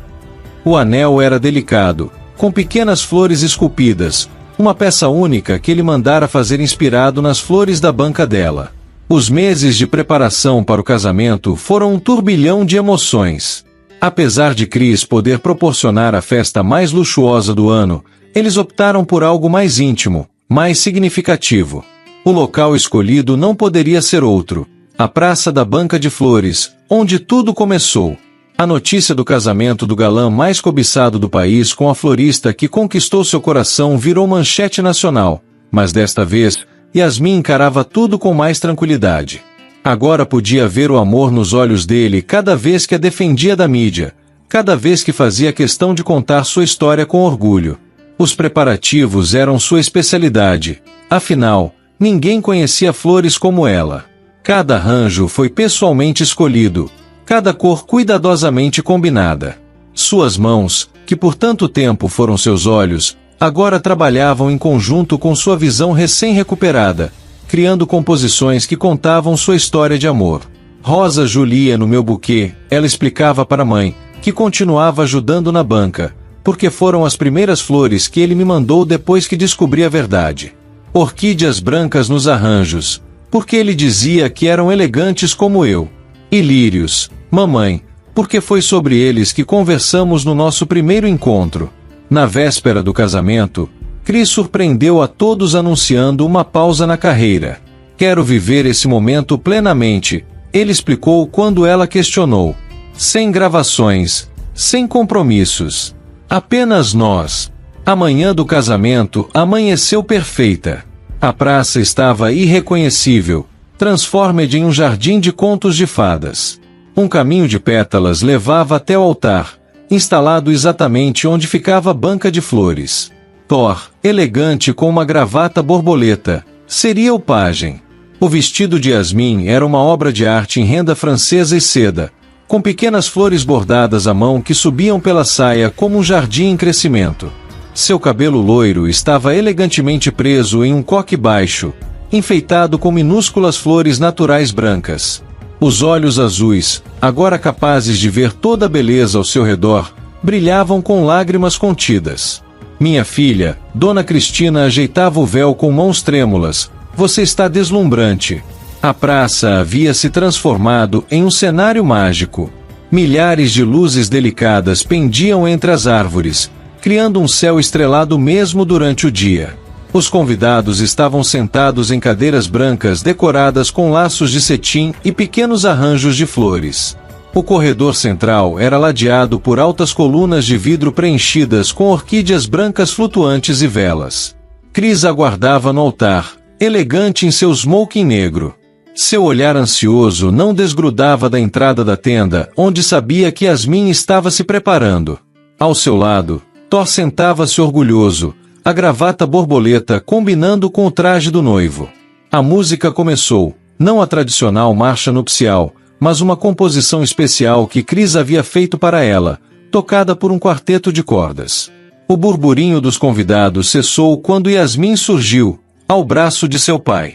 O anel era delicado, com pequenas flores esculpidas, uma peça única que ele mandara fazer inspirado nas flores da banca dela. Os meses de preparação para o casamento foram um turbilhão de emoções. Apesar de Chris poder proporcionar a festa mais luxuosa do ano, eles optaram por algo mais íntimo, mais significativo. O local escolhido não poderia ser outro: a Praça da Banca de Flores, onde tudo começou. A notícia do casamento do galã mais cobiçado do país com a florista que conquistou seu coração virou manchete nacional, mas desta vez, Yasmin encarava tudo com mais tranquilidade. Agora podia ver o amor nos olhos dele cada vez que a defendia da mídia, cada vez que fazia questão de contar sua história com orgulho. Os preparativos eram sua especialidade, afinal, ninguém conhecia flores como ela. Cada arranjo foi pessoalmente escolhido, cada cor cuidadosamente combinada. Suas mãos, que por tanto tempo foram seus olhos, agora trabalhavam em conjunto com sua visão recém-recuperada, criando composições que contavam sua história de amor. Rosa Julia no meu buquê, ela explicava para a mãe, que continuava ajudando na banca, porque foram as primeiras flores que ele me mandou depois que descobri a verdade. Orquídeas brancas nos arranjos, porque ele dizia que eram elegantes como eu. E lírios, mamãe, porque foi sobre eles que conversamos no nosso primeiro encontro. Na véspera do casamento, Chris surpreendeu a todos anunciando uma pausa na carreira. Quero viver esse momento plenamente, ele explicou quando ela questionou. Sem gravações, sem compromissos. Apenas nós. A manhã do casamento amanheceu perfeita. A praça estava irreconhecível, transformada em um jardim de contos de fadas. Um caminho de pétalas levava até o altar, instalado exatamente onde ficava a banca de flores. Thor, elegante com uma gravata borboleta, seria o pajem. O vestido de Yasmin era uma obra de arte em renda francesa e seda, com pequenas flores bordadas à mão que subiam pela saia como um jardim em crescimento. Seu cabelo loiro estava elegantemente preso em um coque baixo, enfeitado com minúsculas flores naturais brancas. Os olhos azuis, agora capazes de ver toda a beleza ao seu redor, brilhavam com lágrimas contidas. Minha filha, Dona Cristina ajeitava o véu com mãos trêmulas. Você está deslumbrante. A praça havia se transformado em um cenário mágico. Milhares de luzes delicadas pendiam entre as árvores, criando um céu estrelado mesmo durante o dia. Os convidados estavam sentados em cadeiras brancas decoradas com laços de cetim e pequenos arranjos de flores. O corredor central era ladeado por altas colunas de vidro preenchidas com orquídeas brancas flutuantes e velas. Chris aguardava no altar, elegante em seu smoking negro. Seu olhar ansioso não desgrudava da entrada da tenda, onde sabia que Yasmin estava se preparando. Ao seu lado, Thor sentava-se orgulhoso, a gravata borboleta combinando com o traje do noivo. A música começou, não a tradicional marcha nupcial, mas uma composição especial que Cris havia feito para ela, tocada por um quarteto de cordas. O burburinho dos convidados cessou quando Yasmin surgiu, ao braço de seu pai.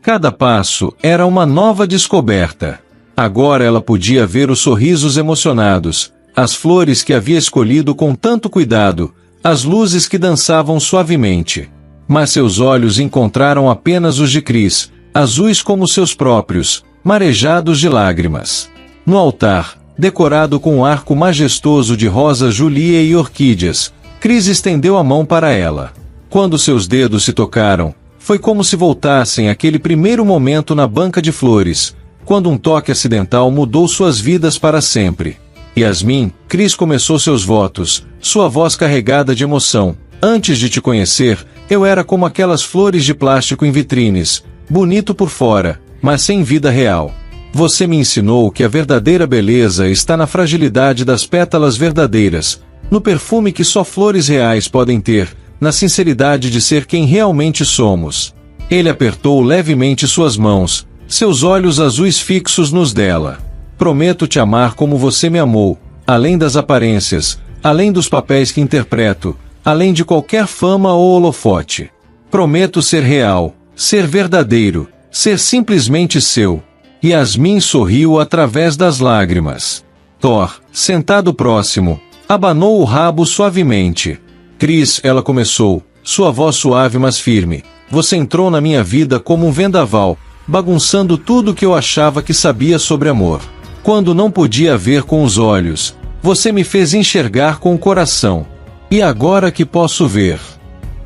Cada passo era uma nova descoberta. Agora ela podia ver os sorrisos emocionados, as flores que havia escolhido com tanto cuidado, as luzes que dançavam suavemente. Mas seus olhos encontraram apenas os de Cris, azuis como seus próprios, marejados de lágrimas. No altar, decorado com um arco majestoso de rosa julia e orquídeas, Cris estendeu a mão para ela. Quando seus dedos se tocaram, foi como se voltassem àquele primeiro momento na banca de flores, quando um toque acidental mudou suas vidas para sempre. Yasmin, Cris começou seus votos, sua voz carregada de emoção. Antes de te conhecer, eu era como aquelas flores de plástico em vitrines, bonito por fora, mas sem vida real. Você me ensinou que a verdadeira beleza está na fragilidade das pétalas verdadeiras, no perfume que só flores reais podem ter, na sinceridade de ser quem realmente somos. Ele apertou levemente suas mãos, seus olhos azuis fixos nos dela. Prometo te amar como você me amou, além das aparências, além dos papéis que interpreto, além de qualquer fama ou holofote. Prometo ser real, ser verdadeiro, ser simplesmente seu. Yasmin sorriu através das lágrimas. Thor, sentado próximo, abanou o rabo suavemente. Cris, ela começou, sua voz suave mas firme. Você entrou na minha vida como um vendaval, bagunçando tudo que eu achava que sabia sobre amor. Quando não podia ver com os olhos, você me fez enxergar com o coração. E agora que posso ver?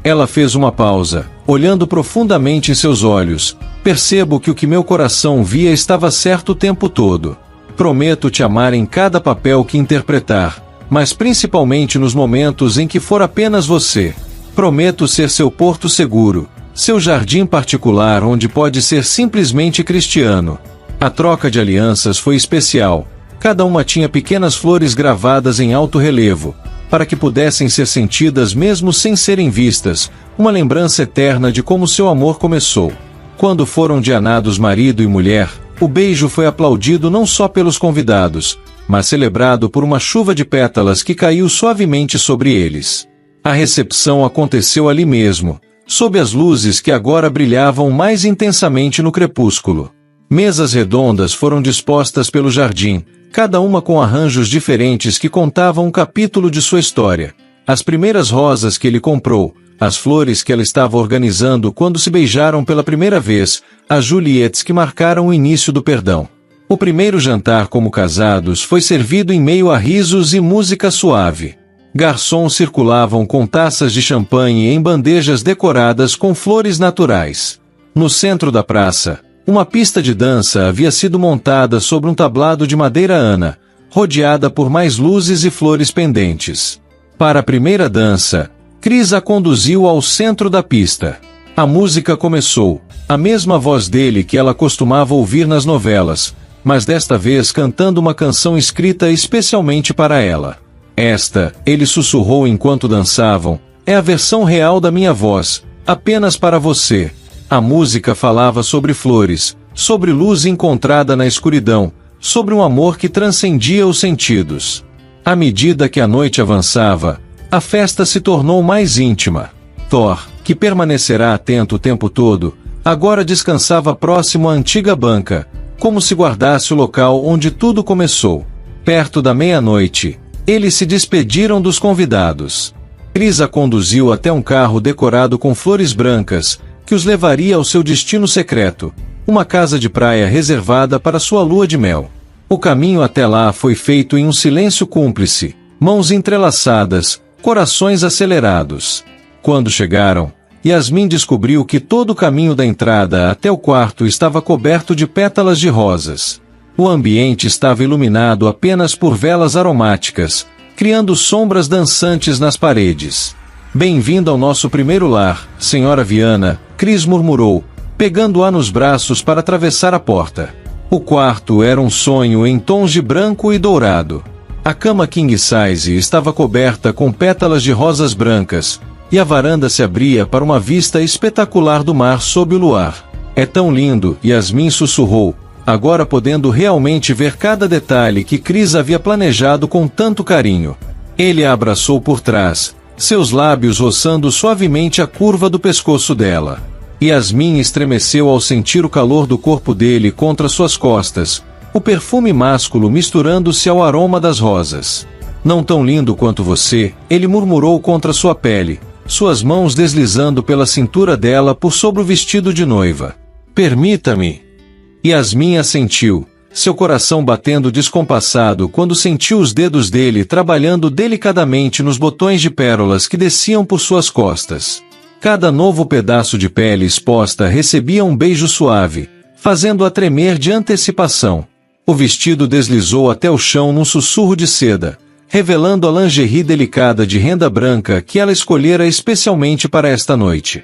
Ela fez uma pausa, olhando profundamente em seus olhos. Percebo que o que meu coração via estava certo o tempo todo. Prometo te amar em cada papel que interpretar, mas principalmente nos momentos em que for apenas você. Prometo ser seu porto seguro, seu jardim particular onde pode ser simplesmente cristiano. A troca de alianças foi especial. Cada uma tinha pequenas flores gravadas em alto relevo, para que pudessem ser sentidas mesmo sem serem vistas, uma lembrança eterna de como seu amor começou. Quando foram dianados marido e mulher, o beijo foi aplaudido não só pelos convidados, mas celebrado por uma chuva de pétalas que caiu suavemente sobre eles. A recepção aconteceu ali mesmo, sob as luzes que agora brilhavam mais intensamente no crepúsculo. Mesas redondas foram dispostas pelo jardim, cada uma com arranjos diferentes que contavam um capítulo de sua história. As primeiras rosas que ele comprou, as flores que ela estava organizando quando se beijaram pela primeira vez, as Juliettes que marcaram o início do perdão. O primeiro jantar como casados foi servido em meio a risos e música suave. Garçons circulavam com taças de champanhe em bandejas decoradas com flores naturais. No centro da praça, uma pista de dança havia sido montada sobre um tablado de madeira ana, rodeada por mais luzes e flores pendentes. Para a primeira dança, Cris a conduziu ao centro da pista. A música começou, a mesma voz dele que ela costumava ouvir nas novelas, mas desta vez cantando uma canção escrita especialmente para ela. Esta, ele sussurrou enquanto dançavam, é a versão real da minha voz, apenas para você. A música falava sobre flores, sobre luz encontrada na escuridão, sobre um amor que transcendia os sentidos. À medida que a noite avançava, a festa se tornou mais íntima. Thor, que permanecerá atento o tempo todo, agora descansava próximo à antiga banca, como se guardasse o local onde tudo começou. Perto da meia-noite, eles se despediram dos convidados. Cris a conduziu até um carro decorado com flores brancas, que os levaria ao seu destino secreto, uma casa de praia reservada para sua lua de mel. O caminho até lá foi feito em um silêncio cúmplice, mãos entrelaçadas, corações acelerados. Quando chegaram, Yasmin descobriu que todo o caminho da entrada até o quarto estava coberto de pétalas de rosas. O ambiente estava iluminado apenas por velas aromáticas, criando sombras dançantes nas paredes. Bem-vinda ao nosso primeiro lar, Senhora Viana, Cris murmurou, pegando-a nos braços para atravessar a porta. O quarto era um sonho em tons de branco e dourado. A cama king size estava coberta com pétalas de rosas brancas, e a varanda se abria para uma vista espetacular do mar sob o luar. É tão lindo, Yasmin sussurrou, agora podendo realmente ver cada detalhe que Chris havia planejado com tanto carinho. Ele a abraçou por trás, seus lábios roçando suavemente a curva do pescoço dela. Yasmin estremeceu ao sentir o calor do corpo dele contra suas costas, o perfume másculo misturando-se ao aroma das rosas. Não tão lindo quanto você, ele murmurou contra sua pele, suas mãos deslizando pela cintura dela por sobre o vestido de noiva. Permita-me. Yasmin assentiu, seu coração batendo descompassado quando sentiu os dedos dele trabalhando delicadamente nos botões de pérolas que desciam por suas costas. Cada novo pedaço de pele exposta recebia um beijo suave, fazendo-a tremer de antecipação. O vestido deslizou até o chão num sussurro de seda, revelando a lingerie delicada de renda branca que ela escolhera especialmente para esta noite.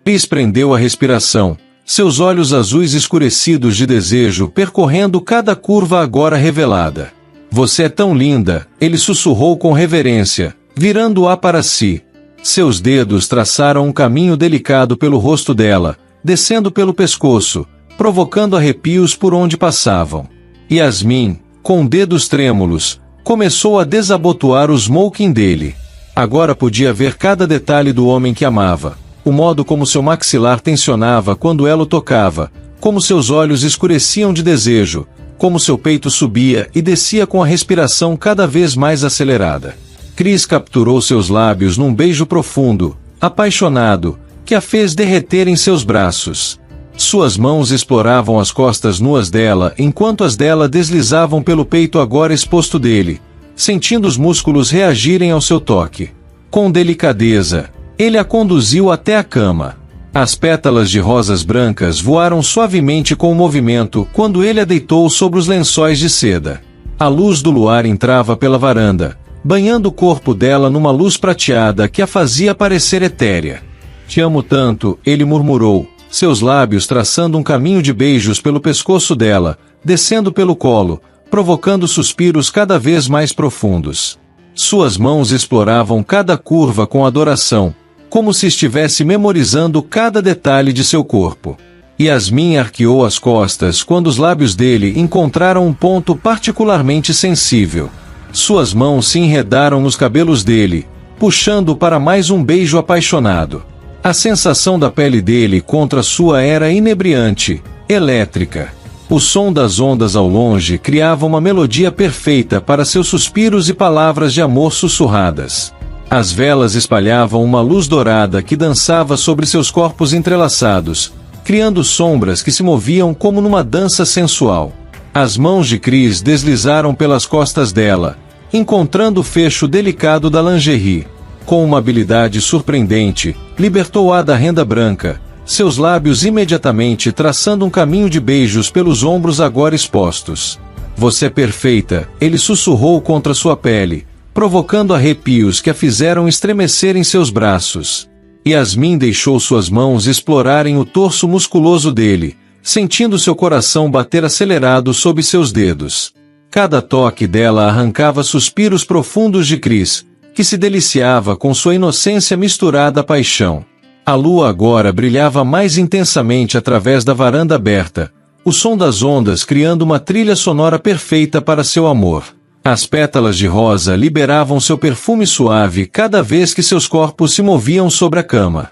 Chris prendeu a respiração, seus olhos azuis escurecidos de desejo percorrendo cada curva agora revelada. Você é tão linda, ele sussurrou com reverência, virando-a para si. Seus dedos traçaram um caminho delicado pelo rosto dela, descendo pelo pescoço, provocando arrepios por onde passavam. Yasmin, com dedos trêmulos, começou a desabotoar o smoking dele. Agora podia ver cada detalhe do homem que amava, o modo como seu maxilar tensionava quando ela o tocava, como seus olhos escureciam de desejo, como seu peito subia e descia com a respiração cada vez mais acelerada. Chris capturou seus lábios num beijo profundo, apaixonado, que a fez derreter em seus braços. Suas mãos exploravam as costas nuas dela enquanto as dela deslizavam pelo peito agora exposto dele, sentindo os músculos reagirem ao seu toque. Com delicadeza, ele a conduziu até a cama. As pétalas de rosas brancas voaram suavemente com o movimento quando ele a deitou sobre os lençóis de seda. A luz do luar entrava pela varanda, banhando o corpo dela numa luz prateada que a fazia parecer etérea. Te amo tanto, ele murmurou, seus lábios traçando um caminho de beijos pelo pescoço dela, descendo pelo colo, provocando suspiros cada vez mais profundos. Suas mãos exploravam cada curva com adoração, como se estivesse memorizando cada detalhe de seu corpo. Yasmin arqueou as costas quando os lábios dele encontraram um ponto particularmente sensível. Suas mãos se enredaram nos cabelos dele, puxando-o para mais um beijo apaixonado. A sensação da pele dele contra sua era inebriante, elétrica. O som das ondas ao longe criava uma melodia perfeita para seus suspiros e palavras de amor sussurradas. As velas espalhavam uma luz dourada que dançava sobre seus corpos entrelaçados, criando sombras que se moviam como numa dança sensual. As mãos de Chris deslizaram pelas costas dela, encontrando o fecho delicado da lingerie. Com uma habilidade surpreendente, libertou-a da renda branca, seus lábios imediatamente traçando um caminho de beijos pelos ombros agora expostos. Você é perfeita, ele sussurrou contra sua pele, provocando arrepios que a fizeram estremecer em seus braços. Yasmin deixou suas mãos explorarem o torso musculoso dele, sentindo seu coração bater acelerado sob seus dedos. Cada toque dela arrancava suspiros profundos de Chris, que se deliciava com sua inocência misturada à paixão. A lua agora brilhava mais intensamente através da varanda aberta, o som das ondas criando uma trilha sonora perfeita para seu amor. As pétalas de rosa liberavam seu perfume suave cada vez que seus corpos se moviam sobre a cama.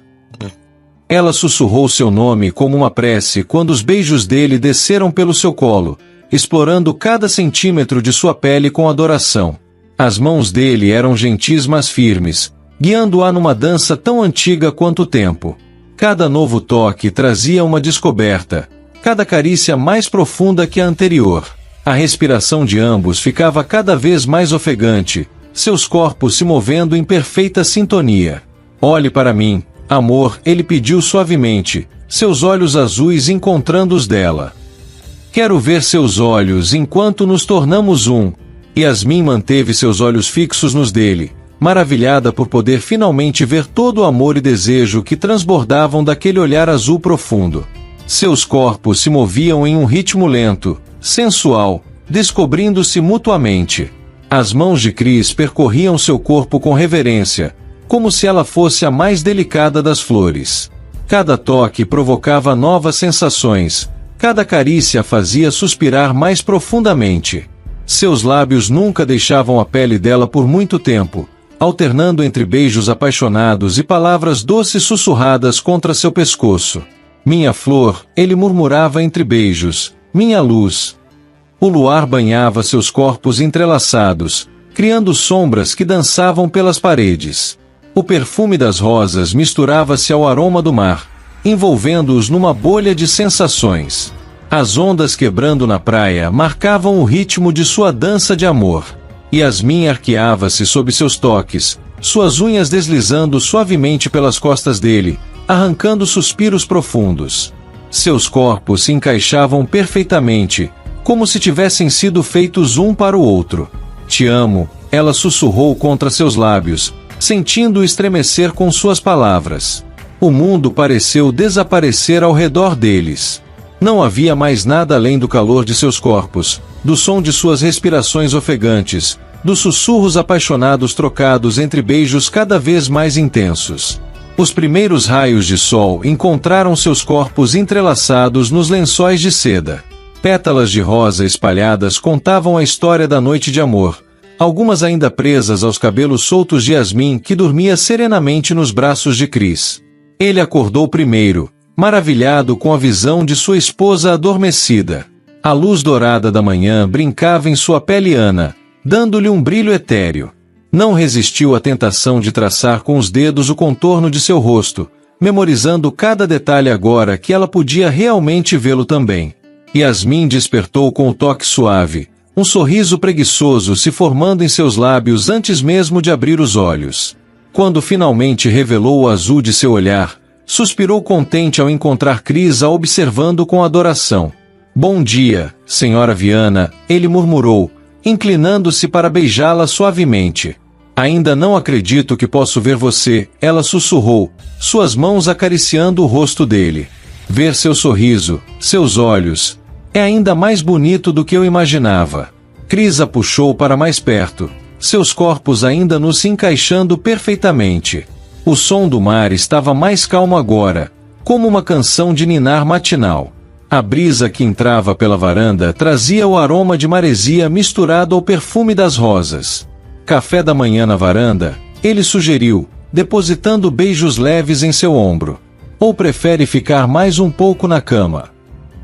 Ela sussurrou seu nome como uma prece quando os beijos dele desceram pelo seu colo, explorando cada centímetro de sua pele com adoração. As mãos dele eram gentis mas firmes, guiando-a numa dança tão antiga quanto o tempo. Cada novo toque trazia uma descoberta, cada carícia mais profunda que a anterior. A respiração de ambos ficava cada vez mais ofegante, seus corpos se movendo em perfeita sintonia. Olhe para mim, amor, ele pediu suavemente, seus olhos azuis encontrando os dela. Quero ver seus olhos enquanto nos tornamos um. Yasmin manteve seus olhos fixos nos dele, maravilhada por poder finalmente ver todo o amor e desejo que transbordavam daquele olhar azul profundo. Seus corpos se moviam em um ritmo lento, sensual, descobrindo-se mutuamente. As mãos de Chris percorriam seu corpo com reverência, como se ela fosse a mais delicada das flores. Cada toque provocava novas sensações, cada carícia a fazia suspirar mais profundamente. Seus lábios nunca deixavam a pele dela por muito tempo, alternando entre beijos apaixonados e palavras doces sussurradas contra seu pescoço. Minha flor, ele murmurava entre beijos, minha luz. O luar banhava seus corpos entrelaçados, criando sombras que dançavam pelas paredes. O perfume das rosas misturava-se ao aroma do mar, envolvendo-os numa bolha de sensações. As ondas quebrando na praia marcavam o ritmo de sua dança de amor. Yasmin arqueava-se sob seus toques, suas unhas deslizando suavemente pelas costas dele, arrancando suspiros profundos. Seus corpos se encaixavam perfeitamente, como se tivessem sido feitos um para o outro. Te amo, ela sussurrou contra seus lábios, sentindo-o estremecer com suas palavras. O mundo pareceu desaparecer ao redor deles. Não havia mais nada além do calor de seus corpos, do som de suas respirações ofegantes, dos sussurros apaixonados trocados entre beijos cada vez mais intensos. Os primeiros raios de sol encontraram seus corpos entrelaçados nos lençóis de seda. Pétalas de rosa espalhadas contavam a história da noite de amor, algumas ainda presas aos cabelos soltos de Yasmin, que dormia serenamente nos braços de Chris. Ele acordou primeiro, maravilhado com a visão de sua esposa adormecida. A luz dourada da manhã brincava em sua pele ana, dando-lhe um brilho etéreo. Não resistiu à tentação de traçar com os dedos o contorno de seu rosto, memorizando cada detalhe agora que ela podia realmente vê-lo também. Yasmin despertou com o toque suave, um sorriso preguiçoso se formando em seus lábios antes mesmo de abrir os olhos. Quando finalmente revelou o azul de seu olhar, suspirou contente ao encontrar Chris a observando com adoração. Bom dia, senhora Viana, ele murmurou, inclinando-se para beijá-la suavemente. Ainda não acredito que posso ver você, ela sussurrou, suas mãos acariciando o rosto dele. Ver seu sorriso, seus olhos, é ainda mais bonito do que eu imaginava. Chris a puxou para mais perto, seus corpos ainda nos se encaixando perfeitamente. O som do mar estava mais calmo agora, como uma canção de ninar matinal. A brisa que entrava pela varanda trazia o aroma de maresia misturado ao perfume das rosas. Café da manhã na varanda, ele sugeriu, depositando beijos leves em seu ombro. Ou prefere ficar mais um pouco na cama?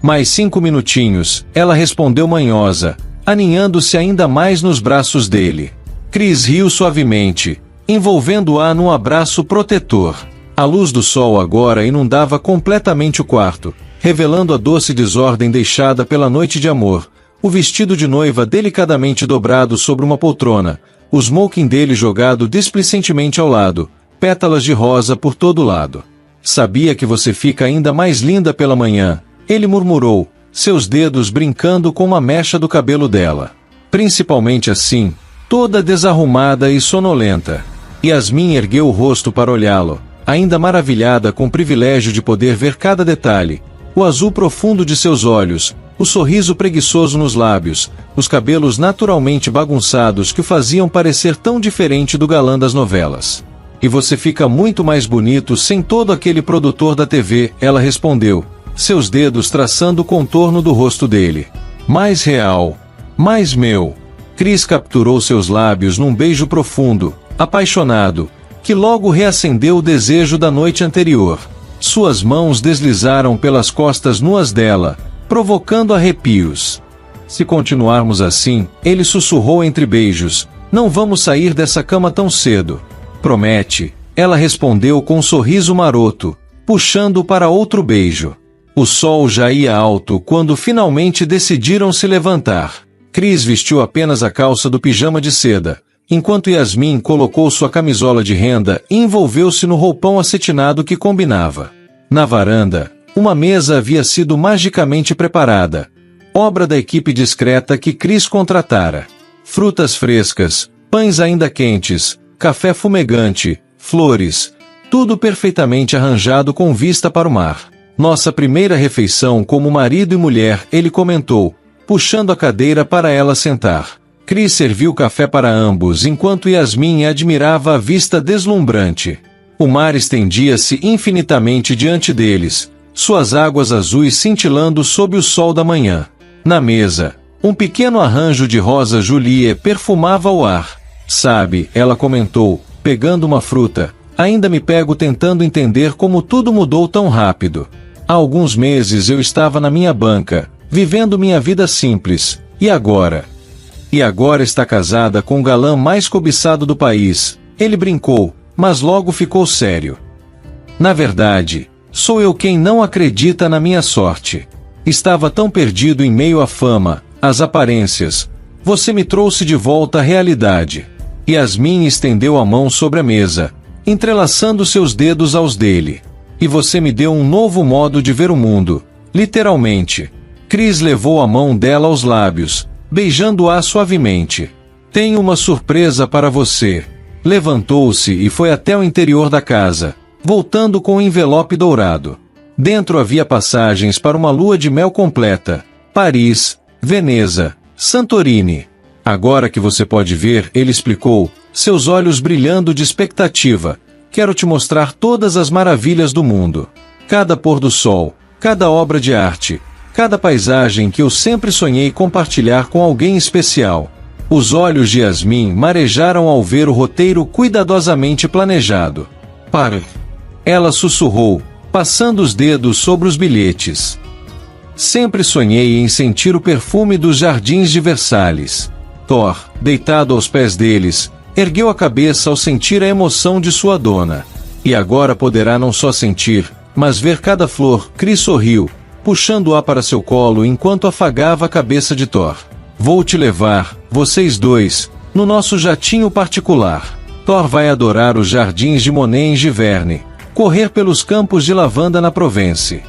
Mais 5 minutinhos, ela respondeu manhosa, aninhando-se ainda mais nos braços dele. Chris riu suavemente, envolvendo-a num abraço protetor. A luz do sol agora inundava completamente o quarto, revelando a doce desordem deixada pela noite de amor, o vestido de noiva delicadamente dobrado sobre uma poltrona, o smoking dele jogado displicentemente ao lado, pétalas de rosa por todo lado. Sabia que você fica ainda mais linda pela manhã, ele murmurou, seus dedos brincando com uma mecha do cabelo dela. Principalmente assim, toda desarrumada e sonolenta. Yasmin ergueu o rosto para olhá-lo, ainda maravilhada com o privilégio de poder ver cada detalhe, o azul profundo de seus olhos, o sorriso preguiçoso nos lábios, os cabelos naturalmente bagunçados que o faziam parecer tão diferente do galã das novelas. E você fica muito mais bonito sem todo aquele produtor da TV, ela respondeu, seus dedos traçando o contorno do rosto dele. Mais real. Mais meu. Chris capturou seus lábios num beijo profundo, apaixonado, que logo reacendeu o desejo da noite anterior. Suas mãos deslizaram pelas costas nuas dela, provocando arrepios. Se continuarmos assim, ele sussurrou entre beijos, não vamos sair dessa cama tão cedo. Promete, ela respondeu com um sorriso maroto, puxando-o para outro beijo. O sol já ia alto quando finalmente decidiram se levantar. Chris vestiu apenas a calça do pijama de seda, enquanto Yasmin colocou sua camisola de renda e envolveu-se no roupão acetinado que combinava. Na varanda, uma mesa havia sido magicamente preparada, obra da equipe discreta que Chris contratara. Frutas frescas, pães ainda quentes, café fumegante, flores, tudo perfeitamente arranjado com vista para o mar. Nossa primeira refeição como marido e mulher, ele comentou, puxando a cadeira para ela sentar. Chris serviu café para ambos enquanto Yasmin admirava a vista deslumbrante. O mar estendia-se infinitamente diante deles, suas águas azuis cintilando sob o sol da manhã. Na mesa, um pequeno arranjo de rosa Julie perfumava o ar. Sabe, ela comentou, pegando uma fruta, ainda me pego tentando entender como tudo mudou tão rápido. Há alguns meses eu estava na minha banca, vivendo minha vida simples, e agora? E agora está casada com o galã mais cobiçado do país. Ele brincou, mas logo ficou sério. Na verdade, sou eu quem não acredita na minha sorte. Estava tão perdido em meio à fama, às aparências. Você me trouxe de volta à realidade. Yasmin estendeu a mão sobre a mesa, entrelaçando seus dedos aos dele. E você me deu um novo modo de ver o mundo, literalmente. Chris levou a mão dela aos lábios, beijando-a suavemente. Tenho uma surpresa para você. Levantou-se e foi até o interior da casa, voltando com um envelope dourado. Dentro havia passagens para uma lua de mel completa. Paris, Veneza, Santorini. Agora que você pode ver, ele explicou, seus olhos brilhando de expectativa. Quero te mostrar todas as maravilhas do mundo. Cada pôr do sol, cada obra de arte, cada paisagem que eu sempre sonhei compartilhar com alguém especial. Os olhos de Yasmin marejaram ao ver o roteiro cuidadosamente planejado. Pare! Ela sussurrou, passando os dedos sobre os bilhetes. Sempre sonhei em sentir o perfume dos jardins de Versalhes. Thor, deitado aos pés deles, ergueu a cabeça ao sentir a emoção de sua dona. E agora poderá não só sentir, mas ver cada flor. Chris sorriu, puxando-a para seu colo enquanto afagava a cabeça de Thor. Vou te levar, vocês dois, no nosso jatinho particular. Thor vai adorar os jardins de Monet em Giverny, correr pelos campos de lavanda na Provence.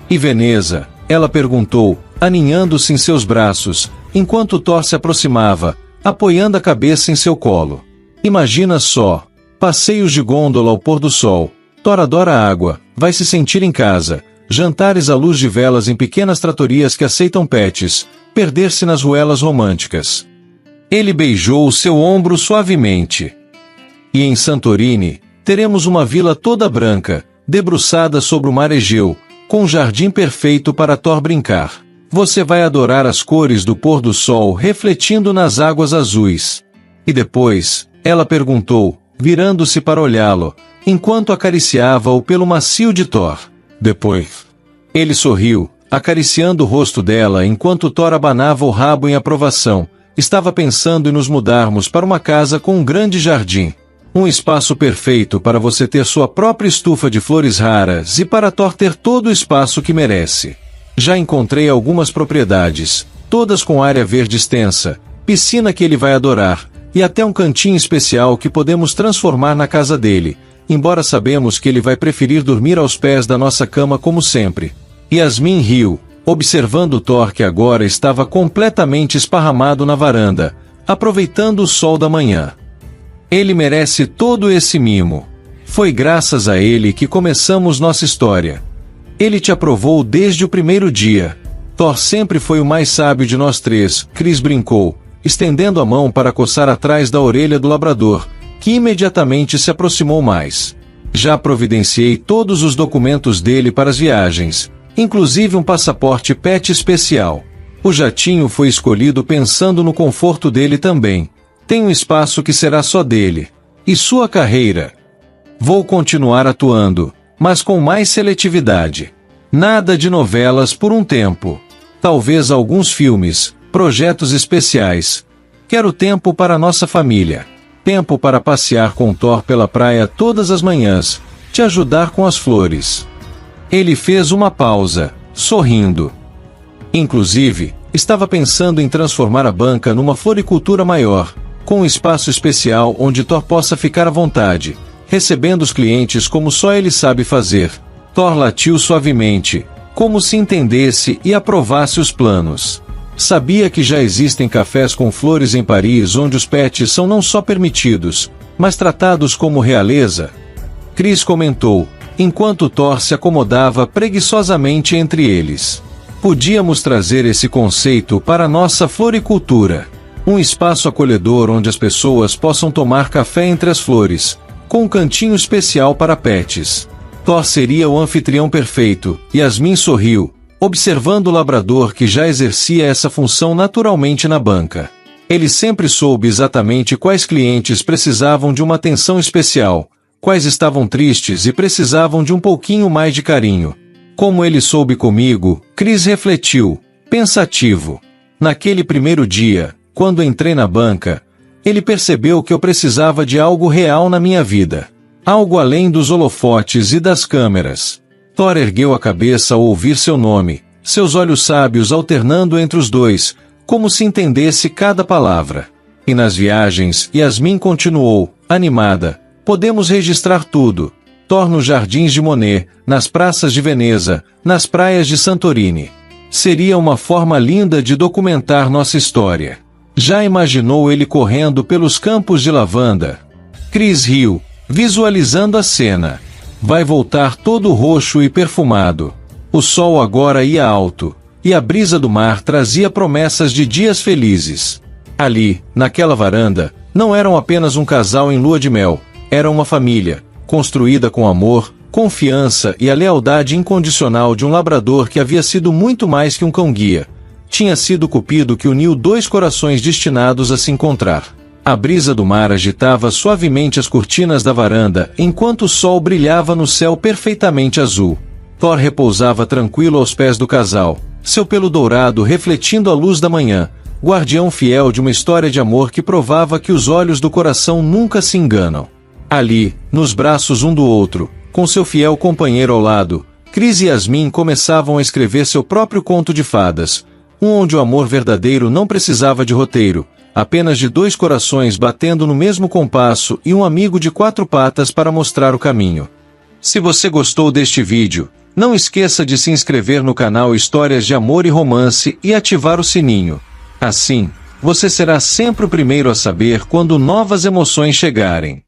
E Veneza? Ela perguntou, aninhando-se em seus braços, enquanto Thor se aproximava, apoiando a cabeça em seu colo. Imagina só, passeios de gôndola ao pôr do sol. Thor adora água, vai se sentir em casa, jantares à luz de velas em pequenas tratorias que aceitam pets, perder-se nas ruelas românticas. Ele beijou o seu ombro suavemente. E em Santorini, teremos uma vila toda branca, debruçada sobre o mar Egeu, com um jardim perfeito para Thor brincar. Você vai adorar as cores do pôr do sol refletindo nas águas azuis. E depois, ela perguntou, virando-se para olhá-lo, enquanto acariciava-o pelo macio de Thor. Depois. Ele sorriu, acariciando o rosto dela enquanto Thor abanava o rabo em aprovação. Estava pensando em nos mudarmos para uma casa com um grande jardim. Um espaço perfeito para você ter sua própria estufa de flores raras e para Thor ter todo o espaço que merece. Já encontrei algumas propriedades, todas com área verde extensa, piscina que ele vai adorar, e até um cantinho especial que podemos transformar na casa dele, embora sabemos que ele vai preferir dormir aos pés da nossa cama como sempre. Yasmin riu, observando Thor que agora estava completamente esparramado na varanda, aproveitando o sol da manhã. Ele merece todo esse mimo. Foi graças a ele que começamos nossa história. Ele te aprovou desde o primeiro dia. Thor sempre foi o mais sábio de nós três, Chris brincou, estendendo a mão para coçar atrás da orelha do labrador, que imediatamente se aproximou mais. Já providenciei todos os documentos dele para as viagens, inclusive um passaporte pet especial. O jatinho foi escolhido pensando no conforto dele também. Tem um espaço que será só dele. E sua carreira? Vou continuar atuando, mas com mais seletividade. Nada de novelas por um tempo. Talvez alguns filmes, projetos especiais. Quero tempo para nossa família. Tempo para passear com Thor pela praia todas as manhãs, te ajudar com as flores. Ele fez uma pausa, sorrindo. Inclusive, estava pensando em transformar a banca numa floricultura maior, com um espaço especial onde Thor possa ficar à vontade, recebendo os clientes como só ele sabe fazer. Thor latiu suavemente, como se entendesse e aprovasse os planos. Sabia que já existem cafés com flores em Paris onde os pets são não só permitidos, mas tratados como realeza? Chris comentou, enquanto Thor se acomodava preguiçosamente entre eles. Podíamos trazer esse conceito para nossa floricultura. Um espaço acolhedor onde as pessoas possam tomar café entre as flores, com um cantinho especial para pets. Thor seria o anfitrião perfeito, Yasmin sorriu, observando o labrador que já exercia essa função naturalmente na banca. Ele sempre soube exatamente quais clientes precisavam de uma atenção especial, quais estavam tristes e precisavam de um pouquinho mais de carinho. Como ele soube comigo, Chris refletiu, pensativo. Naquele primeiro dia, quando entrei na banca, ele percebeu que eu precisava de algo real na minha vida. Algo além dos holofotes e das câmeras. Thor ergueu a cabeça ao ouvir seu nome, seus olhos sábios alternando entre os dois, como se entendesse cada palavra. E nas viagens, Yasmin continuou, animada, podemos registrar tudo. Thor nos jardins de Monet, nas praças de Veneza, nas praias de Santorini. Seria uma forma linda de documentar nossa história. Já imaginou ele correndo pelos campos de lavanda? Chris riu, visualizando a cena. Vai voltar todo roxo e perfumado. O sol agora ia alto, e a brisa do mar trazia promessas de dias felizes. Ali, naquela varanda, não eram apenas um casal em lua de mel, era uma família, construída com amor, confiança e a lealdade incondicional de um labrador que havia sido muito mais que um cão-guia. Tinha sido o cupido que uniu dois corações destinados a se encontrar. A brisa do mar agitava suavemente as cortinas da varanda, enquanto o sol brilhava no céu perfeitamente azul. Thor repousava tranquilo aos pés do casal, seu pelo dourado refletindo a luz da manhã, guardião fiel de uma história de amor que provava que os olhos do coração nunca se enganam. Ali, nos braços um do outro, com seu fiel companheiro ao lado, Chris e Yasmin começavam a escrever seu próprio conto de fadas, onde o amor verdadeiro não precisava de roteiro, apenas de dois corações batendo no mesmo compasso e um amigo de quatro patas para mostrar o caminho. Se você gostou deste vídeo, não esqueça de se inscrever no canal Histórias de Amor e Romance e ativar o sininho. Assim, você será sempre o primeiro a saber quando novas emoções chegarem.